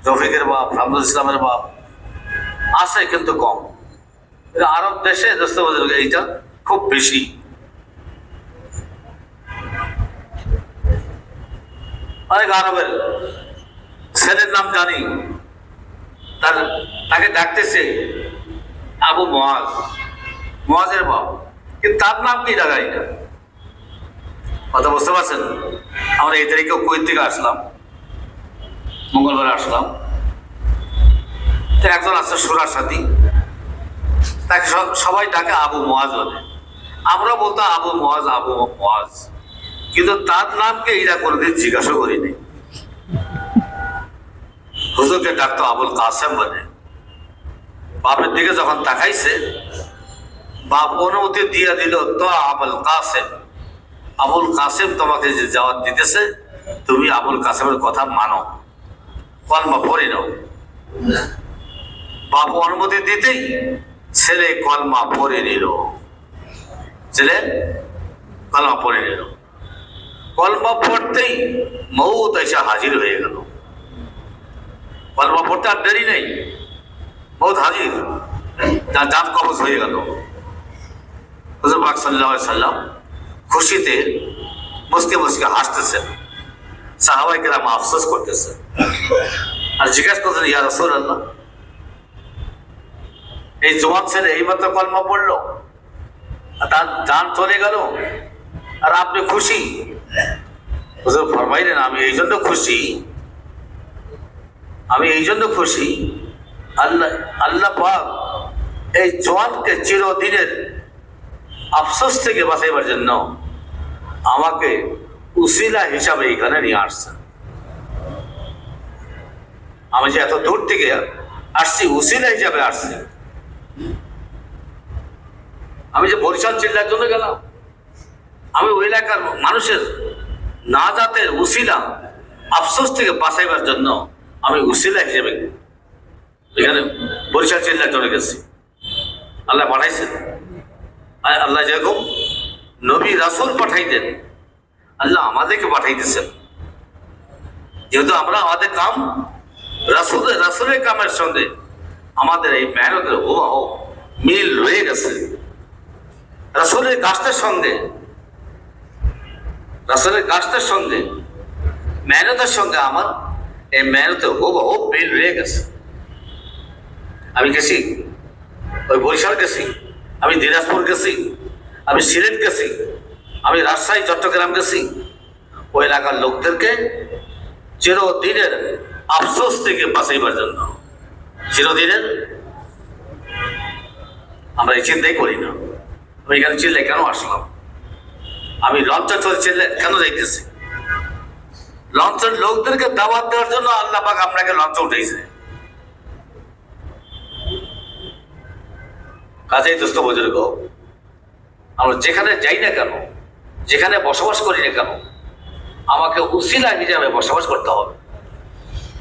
রফিকের বাপ, হামদুল ইসলামের বাপ আছে, কিন্তু কম। আরব দেশে এইটা খুব বেশি। অনেক আরবের ছেলের নাম জানি, তাকে ডাকতেছে আবু মুআজ, মুআজের বাপ, কিন্তু তার নাম কি লাগাই না। কথা বুঝতে পারছেন? আমরা এই তারিখে কুয়েত থেকে আসলাম, মঙ্গলবার আসলাম। তো একজন আছে সুরার সাথী, তাকে সবাই ডাকে আবু মুআজ বলে। আমরা বলতাম আবু মুআজ, আবু মুআজ, কিন্তু তার নামকে এরা কোনোদিন জিজ্ঞাসা করিনি। হুজুরকে ডাকতো আবুল কাসেম বলে। বাপের দিকে যখন তাকাইছে, বাপ অনুমতি দিয়ে দিল তো আবুল কাসেম, আবুল কাসেম তোমাকে যে দাওয়াত দিতেছে তুমি আবুল কাসেমের কথা মানো, কলমা পড়ে নাও। বাপ অনুমতি দিতেই ছেলে কলমা পড়ে নিল। ছেলে কলমা পড়ে নিল। কলমা পড়তেই মউত এসে হাজির হয়ে গেল। কলমা পড়তে আর দেরি নেই, মউত হাজির, তার জান কবজ হয়ে গেল। হুজুর পাক সাল্লাল্লাহু আলাইহি সাল্লাম খুশিতে মুসকে মুসকে হাসতেছেন, সাহাবায়ে কেরাম আফসোস করতেছেন আর জিজ্ঞাসা করতেন, ইয়া রাসূলুল্লাহ, এই জওয়ান ছেলে এইমাত্র কলমা পড়লো, তার জান চলে গেল আর আপনি খুশি? হুজুর ফরমাইলেন, আমি এই জন্য খুশি, আমি এই জন্য খুশি, আল্লাহ পাক এই জওয়ানকে চিরদিনের আফসোস থেকে বাঁচাইবার জন্য আমাকে উসিলা হিসাবে এখানে নিয়ে আসছেন। আমি যে এত দূর থেকে আসছি, উসিলা হিসাবে আসছি। আমি যে বরিশাল জেলার জন্য গেলাম, আমি ওই এলাকার মানুষের নাজাতের উসিলা, আফসোস থেকে বাঁচাইবার জন্য আমি উসিলা হিসেবে এখানে বরিশাল জেলার জন্য গেছি। আল্লাহ পাঠাইছেন। আল্লাহ যেরকম নবী রাসূল পাঠাইতেন, আল্লাহ আমাদেরকে পাঠাইতেছেন। যেহেতু আমরা আমাদের কাম রাসূলের কামের সঙ্গে আমাদের এই মেহনতের হুবহু মিল রয়ে গেছে। রাসূলের কাজের সঙ্গে মেহনতের সঙ্গে আমার এই মেহনতের হুবহু মিল রয়ে গেছে। আমি গেছি, ওই বরিশাল গেছি, আমি দিনাজপুর গেছি, আমি সিলেট গেছি, আমি রাজশাহী চট্টগ্রাম গেছি। ওই এলাকার লোকদেরকে চিরদিনের আফসোস থেকে বাঁচাইবার জন্য, চিরদিনের আমরা এই চিন্তাই করি না। আমি এখানে চিল্লাই কেন আসলাম, আমি লঞ্চে চলছিলে কেন যাইতেছি? লঞ্চের লোকদেরকে দাওয়াত দেওয়ার জন্য আল্লাহ পাক আপনাকে লঞ্চে উঠেছে। কাজেই দোস্ত বুজুর্গ, আমরা যেখানে যাই না কেন, যেখানে বসবাস করি না কেন, আমাকে উসিলা হিসাবে বসবাস করতে হবে।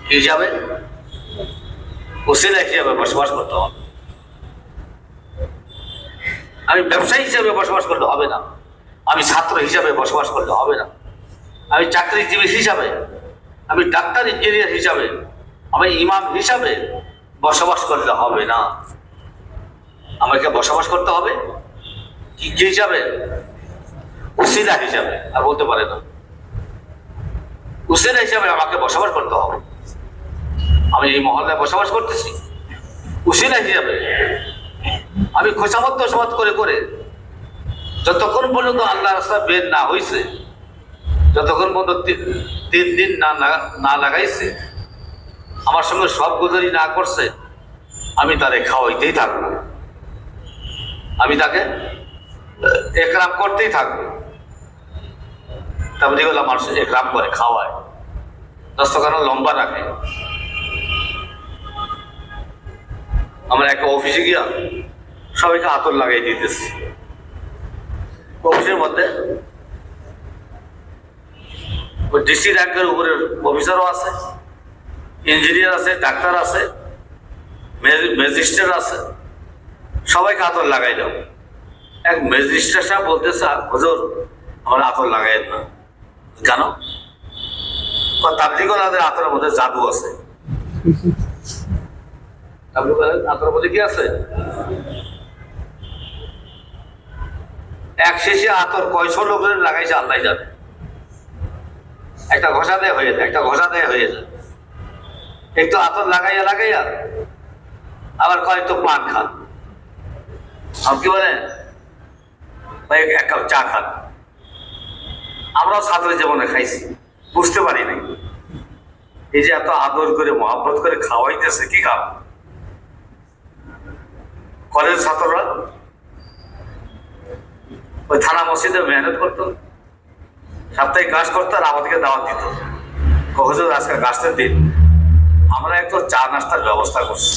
কি হিসাবে? উসিলা হিসাবে বসবাস করতে হবে। আমি ব্যবসায়ী হিসাবে বসবাস করতে হবে না, আমি ছাত্র হিসাবে বসবাস করতে হবে না, আমি চাকরিজীবী হিসাবে, আমি ডাক্তার ইঞ্জিনিয়ার হিসাবে, আমি ইমাম হিসাবে বসবাস করতে হবে না। আমাকে বসবাস করতে হবে কি হিসাবে? উসিলা হিসাবে। আর বলতে পারে না, উসিলা হিসাবে আমাকে বসবাস করতে হবে। আমি এই মহল্লায় বসবাস করতেছি উসিলা হিসাবে। আমি খোসামত দোষমত করে করে যতক্ষণ পর্যন্ত আল্লাহ রাস্তা বের না হয়েছে, যতক্ষণ পর্যন্ত 3 দিন না লাগাইছে, আমার সঙ্গে সব গুজারি না করছে, আমি তারে খাওয়াইতেই থাকবো, আমি তাকে একরাম করতেই থাকবো। তারপরে যেগুলো মানুষ একরাম করে খাওয়ায়, দস্তখানা লম্বা রাখে। আমরা একটা অফিসে গিয়া সবাইকে আতর লাগাই দিতেছি। অফিসের মধ্যে ডিসি র্যাঙ্কের উপরের অফিসারও আছে, ইঞ্জিনিয়ার আছে, ডাক্তার আছে, ম্যাজিস্ট্রেট আছে, সবাইকে আতর লাগাই দাও। এক ম্যাজিস্ট্রেট সাহেব বলতেছে, হুজুর আমরা আতর লাগাই না। কেন? তাবলীগের আতরের মধ্যে জাদু আছে। আতরের মধ্যে কি আছে? এক শেষে আতর কয়শো লোকের লাগাইছে আল্লাহ জানে। একটা ঘষা দেয় হয়ে যায়, একটা ঘষা দেয় হয়ে যায়। একটু আতর লাগাইয়া আবার কয় তো পান খান, আর কি বলে এক কাপ চা খান। আমরাও ছাত্র জীবনে খাইছি, বুঝতে পারি নাই। এই যে এত আদর করে মহব্বত করে খাওয়াইতেছে, কি খাও? কলেজ ছাত্ররা ওই থানা মসজিদে মেহনত করতো, সাপ্তাহিক কাজ করতো, আর আমাদেরকে দাওয়াত দিত। হুজুর আজকে গাছের দিন, আমরা একটু চা নাস্তার ব্যবস্থা করছি।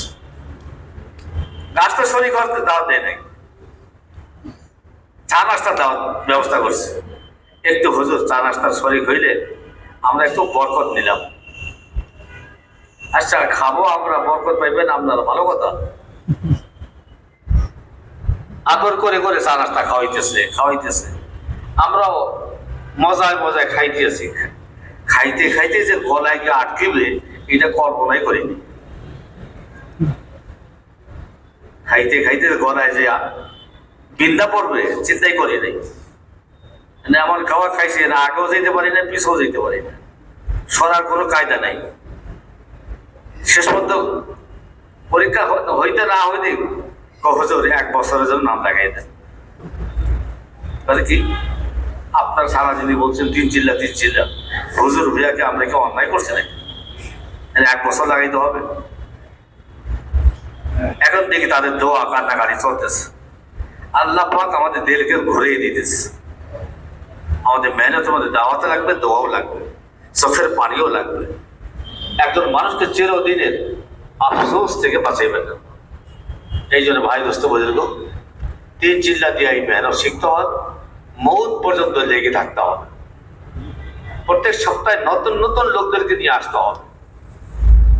নাস্তা শরীর করতে দাওয়াত দেয় নাই, চা নাস্তার দাওয়াত ব্যবস্থা করছি। একটু হুজুর চা নাস্তার শরীর হইলে আমরা একটু বরকত নিলাম। আচ্ছা খাবো আমরা, বরকত পাইবেন আপনারা, ভালো কথা। আদর করে করে চা নাস্তা খাওয়াইতেছে। আমরাও মজায় খাইতেছি। খাইতে যে গলায় গিয়ে আটকিবে, এটা কল্পনাই করিনি। খাইতে গলায় যে বিন্দা পড়বে, চিন্তাই করি নাই। এমন খাওয়া খাইছে না, আগেও যেতে পারি না, পিছেও যেতে পারি না, সরার কোনো কায়দা নাই। শেষ পর্যন্ত পরীক্ষা হইতে না হইতে হুজুর 1 বছরের জন্য নাম লাগাই দেন। কি আপনার সারা যিনি বলছেন 3 চিল্লা হুজুর ভুইয়াকে আমরা কি অন্যায় করছি নাকি? 1 বছর লাগাইতে হবে। এখন দেখি তাদের দোয়া কান্নাকাটি চলতেছে। আল্লাহ পাক আমাদের দিলকে ঘুরিয়ে দিতেছে। আমাদের মেহনত, আমাদের দাওয়াতে লাগবে, দোয়াও লাগবে, চোখের পানিও লাগবে। একজন মানুষকে চিরদিনের আফসোস থেকে বাঁচাইবেন না। এই জন্য ভাই দোস্ত বুজুর্গ, 3 চিল্লা দিয়ে এই মেহনত শিখতে হবে, মৌত পর্যন্ত লেগে থাকতে হবে। প্রত্যেক সপ্তাহে নতুন নতুন লোকদেরকে নিয়ে আসতে হবে,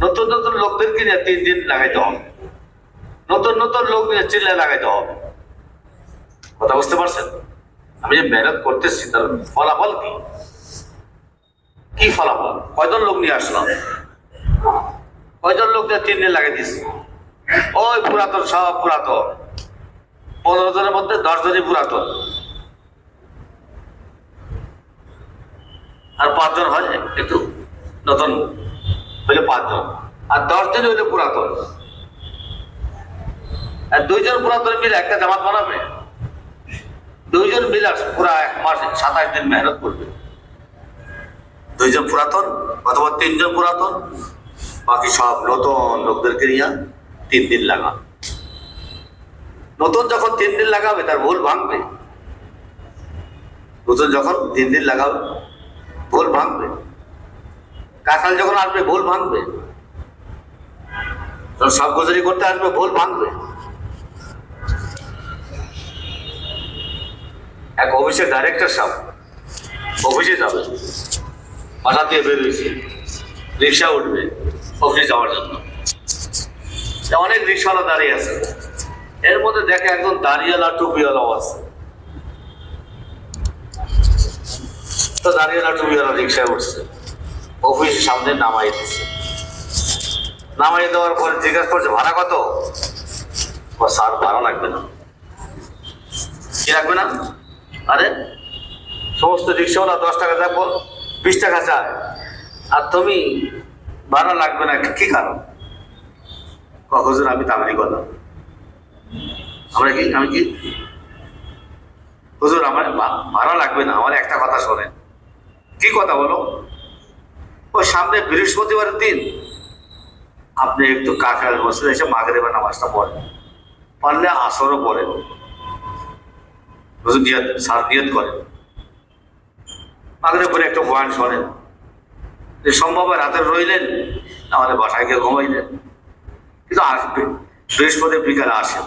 নতুন নতুন লোকদেরকে নিয়ে 3 দিন লাগাইতে হবে, নতুন নতুন লোক নিয়ে চিল্লা লাগাইতে হবে। কথা বুঝতে পারছেন? আমি যে মেহনত করতেছি তার ফলাফল কি? কি ফলাফল? কয়জন লোক নিয়ে আসলাম, কয়জন লোক 3 দিন লাগিয়ে দিয়েছি। ওই পুরাতন, সব পুরাতন, 15 জনের মধ্যে 10 জনই পুরাতন, আর 5 জন হয় একটু নতুন হইলে 5 জন, আর 10 জন হইলে পুরাতন। আর 2 জন পুরাতন মিলে একটা জামাত বানাবে। 2 জন মিলে পুরা 1 মাস 27 দিন মেহনত করবে। 2 জন পুরাতন অথবা 3 জন পুরাতন, বাকি সব নতুন লোকদেরকে নিয়ে 3 দিন লাগাবে। নতুন যখন 3 দিন লাগাবে তার ভুল ভাঙবে। নতুন যখন 3 দিন লাগাবে ভুল ভাঙবে। কাকাল যখন আসবে ভুল ভাঙবে, যখন সব গুজারি করতে আসবে ভুল ভাঙবে। এক অফিসের ডাইরেক্টর সাহেব অফিসে যাবে, বাসা দিয়ে বেরোয়েছে, রিক্সা উঠবে অফিসে যাওয়ার জন্য। অনেক রিক্সাওয়ালা দাঁড়িয়ে আছে, এর মধ্যে দেখে একজন দাঁড়িয়েওয়ালা টুপিওয়ালাও আছে। তো দাঁড়িয়েওয়ালা টুপিওয়ালা রিক্সায় উঠছে, অফিসের সামনে নামাই দিচ্ছে। নামাই দেওয়ার পরে জিজ্ঞাসা করছে ভাড়া কত? স্যার ভাড়া লাগবে না। কি লাগবে না? আরে সমস্ত রিক্সাওয়ালা 10 টাকা দেবো, 20 টাকা চায়, আর তুমি ভাড়া লাগবে না, কি কারণ? হুজুর আমি তাবলিগ করলাম। আমি কি হুজুর আমার ভাড়া লাগবে না, আমার একটা কথা শোনেন। কি কথা বলো? ওই সামনে বৃহস্পতিবারের দিন আপনি একটু কাকার মসজিদে এসে মাগরিবের নামাজটা পড়েন, পারলে আসরও পড়েন। হুজুর নিয়ত, স্যার নিয়ত করেন, মাগরিব করে একটু বয়ান শোনেন। যে সম্ভব হয় রাতের রইলেন, আমাদের বাসায় গিয়ে ঘুমাইলেন, কিন্তু আসবে বৃহস্পতি বিকালে আসেন।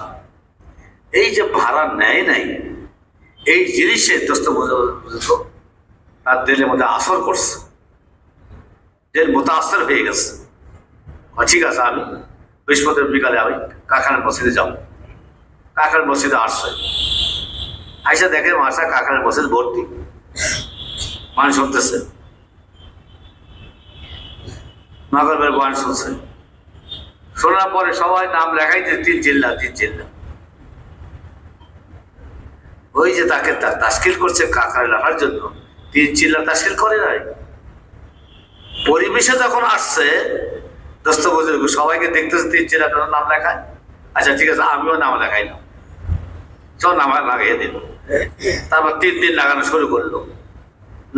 এই যে ভাড়া নেয় নাই, এই জিনিসে দোস্ত বুঝতো তার দিলের মধ্যে আসর করছে, দিল মুতাসর হয়ে গেছে। ঠিক আছে, আমি বৃহস্পতি বিকালে আমি কাকার মসজিদে যাবো। কাকার মসজিদে আসছে, আইসা দেখে মাসা কাকার মসজিদ ভর্তি, মানুষ শুনতেছে, মাগরিবের বয়ান শুনছে। শোনার পরে সবাই নাম লেখাইতে 3 চিল্লা 3 চিল্লা। ওই যে তাকে তাশকিল করছে কাকার লেখার জন্য, 3 চিল্লা তাশকিল করে নাই। পরিবেশে যখন আসছে দোস্ত বুজুর্গ সবাইকে দেখতেছে 3 চিল্লা নাম লেখায়। আচ্ছা ঠিক আছে, আমিও নাম লেখাই না, সব নাম লাগাইয়ে দিল। তারপর 3 দিন লাগানো শুরু করলো।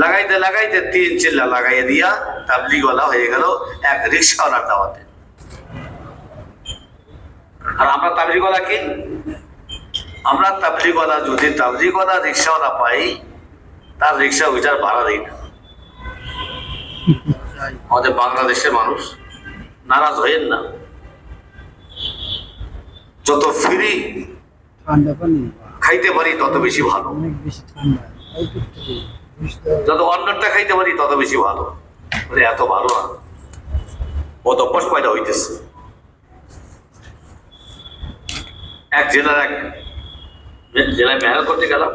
লাগাইতে লাগাইতে 3 চিল্লা লাগাইয়ে দিয়া তাবলিগওয়ালা হয়ে গেল এক রিক্সাওয়ালার দাওয়াতে। আর আমরা তাবলিগওয়ালা কি? আমরা তাবলিগওয়ালা যদি তাবলিগওয়ালা রিক্সাওয়ালা পাই, তার রিক্সা ওইটার ভাড়া দেই না। আমাদের বাংলাদেশের মানুষ নারাজ হইেন না। যত ফ্রি খাইতে পারি তত বেশি ভালো, যত অন্যটা খাইতে পারি তত বেশি ভালো। এত ভালো না, কত অভ্যাস পয়দা হইতেছে। এক জেলায় মেহনত করতে গেলাম,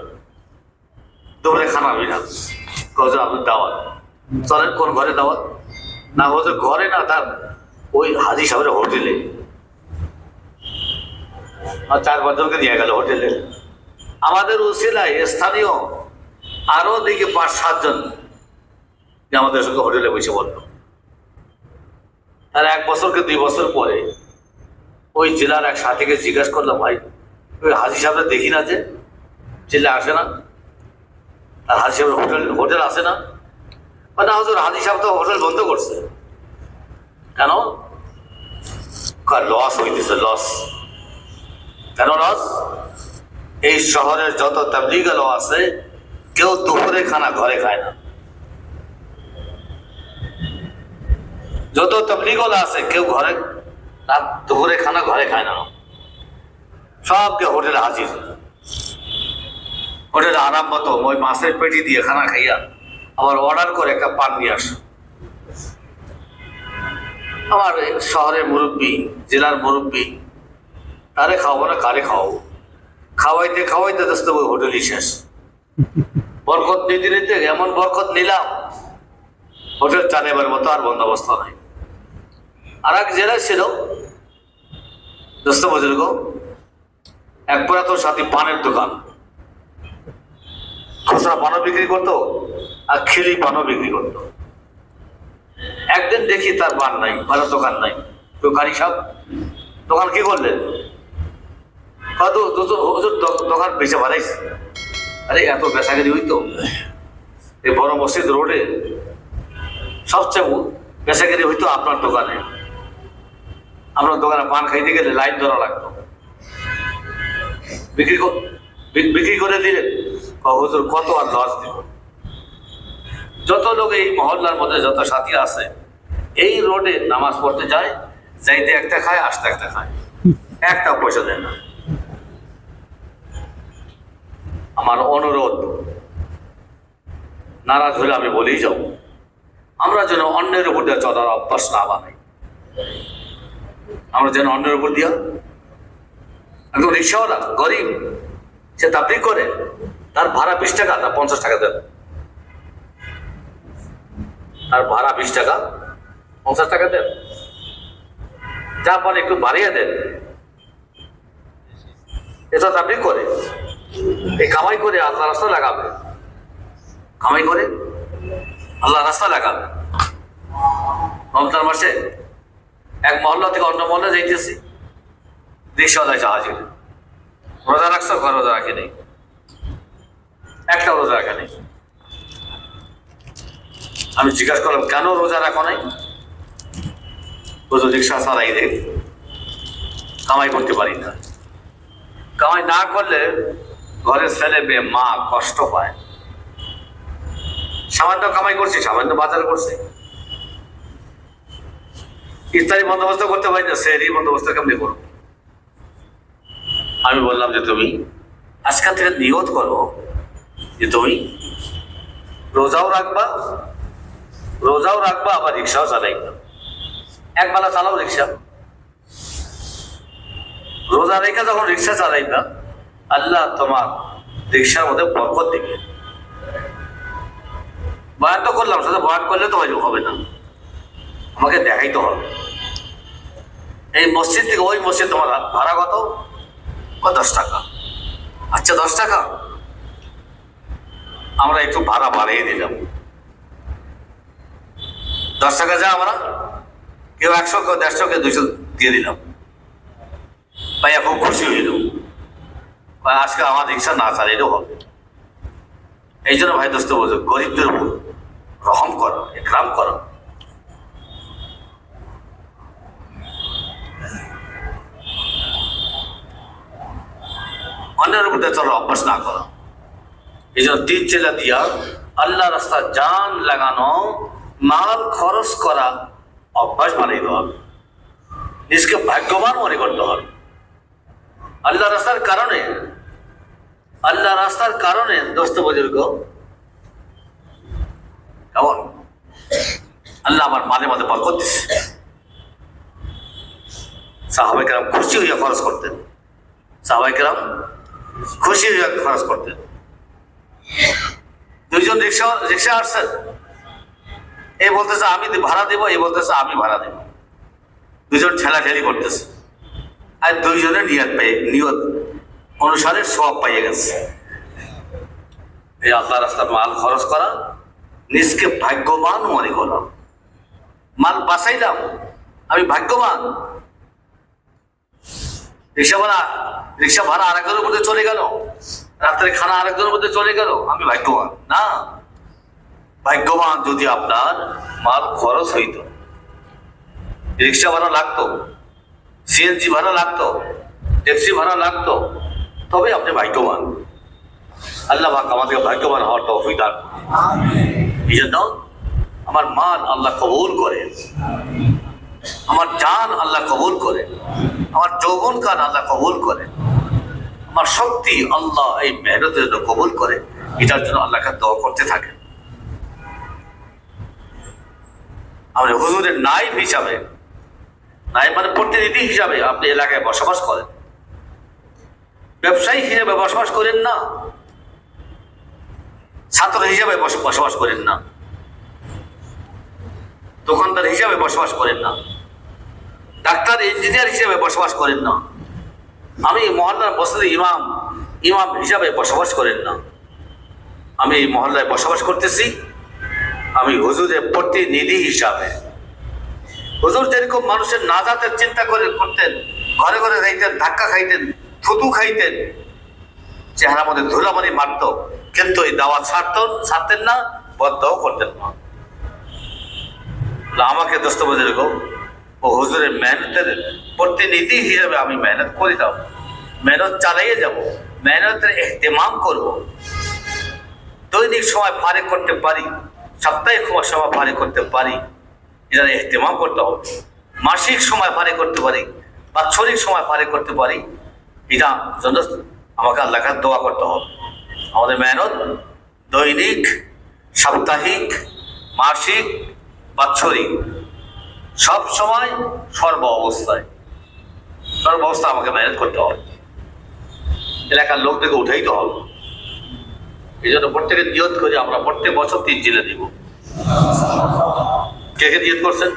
দুপুরে খানা হই না, কজন আপনার দাওয়াত, চলেন কোন ঘরে দাওয়াত? না ওদের ঘরে না, তার ওই হাজি সাহেবের হোটেলে। আর 4-5 জনকে নিয়ে গেল হোটেলে। আমাদের উসিলায় স্থানীয় আরো দেখি 5-7 জন আমাদের সঙ্গে হোটেলে বসে বললো। তার 1 বছর কি 2 বছর পরে ওই জেলার এক সাথীকে জিজ্ঞাসা করলাম, ভাই ওই হাজি সাহেবরা দেখি না যে জেলে আসে না, আর হাজি সাহেবের হোটেল আসে না? না হুজুর, হাজি সাহেব তো হোটেল বন্ধ করছে। কেন? লস হইতেছে, লস। কেন লস? এই শহরের যত তাবলীগ আছে কেউ দুপুরে খানা ঘরে খায় না। যত তাবলীগ আছে কেউ ঘরে দুপুরে খানা ঘরে খায় না, সবকে হোটেলে হাজির। হোটেলে আরাম মতো ওই মাছের পেটি দিয়ে খানা খাইয়া আবার অর্ডার করে একটা পান নিয়ে আসে। আমার শহরের মুরব্বী, জেলার মুরব্বী, তারে খাওয়াবো না কারে খাওয়াবো? খাওয়াইতে খাওয়াইতে দোস্ত ওই হোটেলই শেষ। বরকত নিতে নিতে এমন বরকত নিলাম, হোটেল চালাবার মতো আর বন্দোবস্ত নাই। আর এক জেলায় ছিল দোস্ত বুজুর্গ, এক পুরাতন সাথী পানের দোকান, খুচরা পানও বিক্রি করতো আর খিলি পানও বিক্রি করতো। একদিন দেখি তার পান নাই, পানের দোকান নাই। দোকানি সাহেব, দোকান কি করলেন? কত হুজুর দোকান বেঁচে বাড়াইছে। আরে এত বেচাকেরি হইতো এই বড় মসজিদ রোডে, সবচেয়ে বেচাকেরি হইতো আপনার দোকানে। আপনার দোকানে পান খাইতে গেলে লাইন ধরা লাগতো। বিক্রি করে দিলেন। হুজুর কত আর লস দিব? যত লোক এই মহল্লার মধ্যে যত সাথী আছে এই রোডে নামাজ পড়তে যায়, যাইতে একটা খায়, আসতে একটা খায়, একটা পয়সা দেয় না। আমার অনুরোধ, নারাজ হলে আমি বলেই যাও, আমরা যেন অন্যের উপর দিয়ে চলার অভ্যাস না বানাই। আমরা যেন অন্যের উপর দিয়া, একদম রিক্সাওয়ালা গরিব, সে তাবলিগ করে, তার ভাড়া 20 টাকা, তার 50 টাকা দেন। তার ভাড়া 20 টাকা, 50 টাকা দেন, যা পারে একটু বাড়িয়ে দেন। এটা তাবলিগ করে, এই কামাই করে আল্লাহ রাস্তা লাগাবে, কামাই করে আল্লাহ রাস্তা লাগাবে। রমজান মাসে এক মহল্লা থেকে অন্য মহল্লা যাইতেছি, রিক্সাওয়ালা জাহাজে রোজা রাখছো? রোজা রাখি নেই, একটা রোজা রাখা নেই। আমি জিজ্ঞাসা করলাম, কেন রোজা রাখো নাই? বুঝো রিক্সা চালাই রে, কামাই করতে পারি না। কামাই না করলে ঘরের ছেলে মেয়ে মা কষ্ট পায়। সামান্য কামাই করছি, সামান্য বাজার করছি, ইফতারি বন্দোবস্ত করতে পারি না, সেহরি বন্দোবস্ত কেমনি করবো? আমি বললাম যে তুমি আজকাল থেকে নিয়ত করো যে তুমি রোজাও রাখবা, আবার রিক্সাও চালাইবা। একবেলা চালাও রিক্সা, রোজা রেখে যখন রিক্সা চালাইবা, আল্লাহ তোমার রিক্সার মধ্যে বরকত দিবে। বয়ান তো করলাম, শুধু বয়ান করলে তো হবে না, আমাকে দেখাইতে হবে। এই মসজিদ থেকে ওই মসজিদ তোমার ভাড়া কত? 10 টাকা। আচ্ছা 10 টাকা, আমরা একটু ভাড়া বাড়িয়ে দিলাম। 10 টাকা যা, আমরা কেউ 100, কেউ 150, কেউ 200 দিয়ে দিলাম। ভাইয়া খুব খুশি হইল, আজকে আমার রিক্সা না চালাইলেও হবে। এই জন্য ভাই দোস্ত বলছো, গরিবদের উপর রহম করো, ইকরাম করো। অন্যের উপর চলার অভ্যাস না করো। এই জন্য 3 জেলা দিয়া আল্লাহ রাস্তা জান লাগানো, মাল খরচ করা অভ্যাস বানিয়ে দেওয়া হবে। নিজকে ভাগ্যবান মনে করতে হবে। আল্লাহ রাস্তার কারণে দোস্ত বুজুর্গ, কেমন আল্লাহ আমার মাঝে মাঝে বরকত দিচ্ছে। সাহাবায়ে কেরাম খুশি হইয়া খরচ করতেন, দুইজন রিক্সা আসছেন, এ বলতেছে আমি ভাড়া দেবো, এ বলতেছে আমি ভাড়া দেবো। দুজন ঠেলাঠেলি করতেছে, আর দুইজনের নিয়ত অনুসারে সব পাইয়ে গেছে। এই আল্লাহ রাস্তার মাল খরচ করা, নিজকে ভাগ্যবান মনে করা। মাল বাঁচাইলাম, আমি ভাগ্যবান। রিক্সা ভাড়া আরেকজনের মধ্যে চলে গেল, রাত্রে খানা আরেকজনের মধ্যে চলে গেল, আমি ভাগ্যবান না। ভাগ্যবান যদি আপনার মাল খরচ হইতো, রিক্সা ভাড়া লাগতো, সিএনজি ভাড়া লাগতো, ট্যাক্সি ভাড়া লাগতো, তবে আপনি ভাগ্যবান। আল্লাহ পাক আমাদেরকে ভাগ্যবান হওয়ার তৌফিক দান করুন। এই জন্য আমার মাল আল্লাহ কবুল করে, আমার জান আল্লাহ কবুল করে, আমার যৌবন কান আল্লাহ কবুল করে, আমার শক্তি আল্লাহ এই মেহনতের জন্য কবুল করে। এটার জন্য আল্লাহকে দোয়া করতে থাকে। আমরা হুজুরের নাইব হিসাবে, নাইব মানে প্রতিনিধি হিসাবে আপনি এলাকায় বসবাস করেন, ব্যবসায়ী হিসেবে বসবাস করেন না। ছাত্র হিসাবে বসবাস করেন না, দোকানদার হিসাবে বসবাস করেন না, ডাক্তার ইঞ্জিনিয়ার হিসাবে বসবাস করেন না, আমি মহল্লার মসজিদে ইমাম হিসাবে বসবাস করেন না। আমি এই মহল্লায় বসবাস করতেছি, আমি হুজুরের প্রতিনিধি হিসাবে। হুজুর যেরকম মানুষের নাজাতের চিন্তা করতেন, ঘরে ঘরে যাইতেন, ধাক্কা খাইতেন, থুতু খাইতেন, চেহারার মধ্যে ধুলাবালি মারত, কিন্তু এই দাওয়াত ছাড়তেন না, বদ্ধও করতেন না। আমাকে দোস্ত বুঝে রেখো, ও হুজুরের মেহনতের প্রতিনিধি হিসেবে আমি মেহনত করে যাব, মেহনত চালাইয়ে যাব, মেহনতের ইহতিমাম করব। দৈনিক সময় ফারেক করতে পারি, সাপ্তাহিক সময় ফারেক করতে পারি, এটার ইহতিমাম করতে হবে। মাসিক সময় ফারেক করতে পারি, বাৎসরিক সময় ফারেক করতে পারি, এটা জন্য আমাকে আল্লাহকে দোয়া করতে হবে। আমাদের মেহনত দৈনিক, সাপ্তাহিক, মাসিক, বাৎসরিক, সব সময় সর্ব অবস্থায় আমাকে মেহনত করতে হবে। এলাকার লোকদেরকে উঠাইতে হবে। এই জন্য প্রত্যেকে নিয়ত করে আমরা প্রত্যেক বছর 3 জিলে দিব। কে কে নিয়ত করছেন?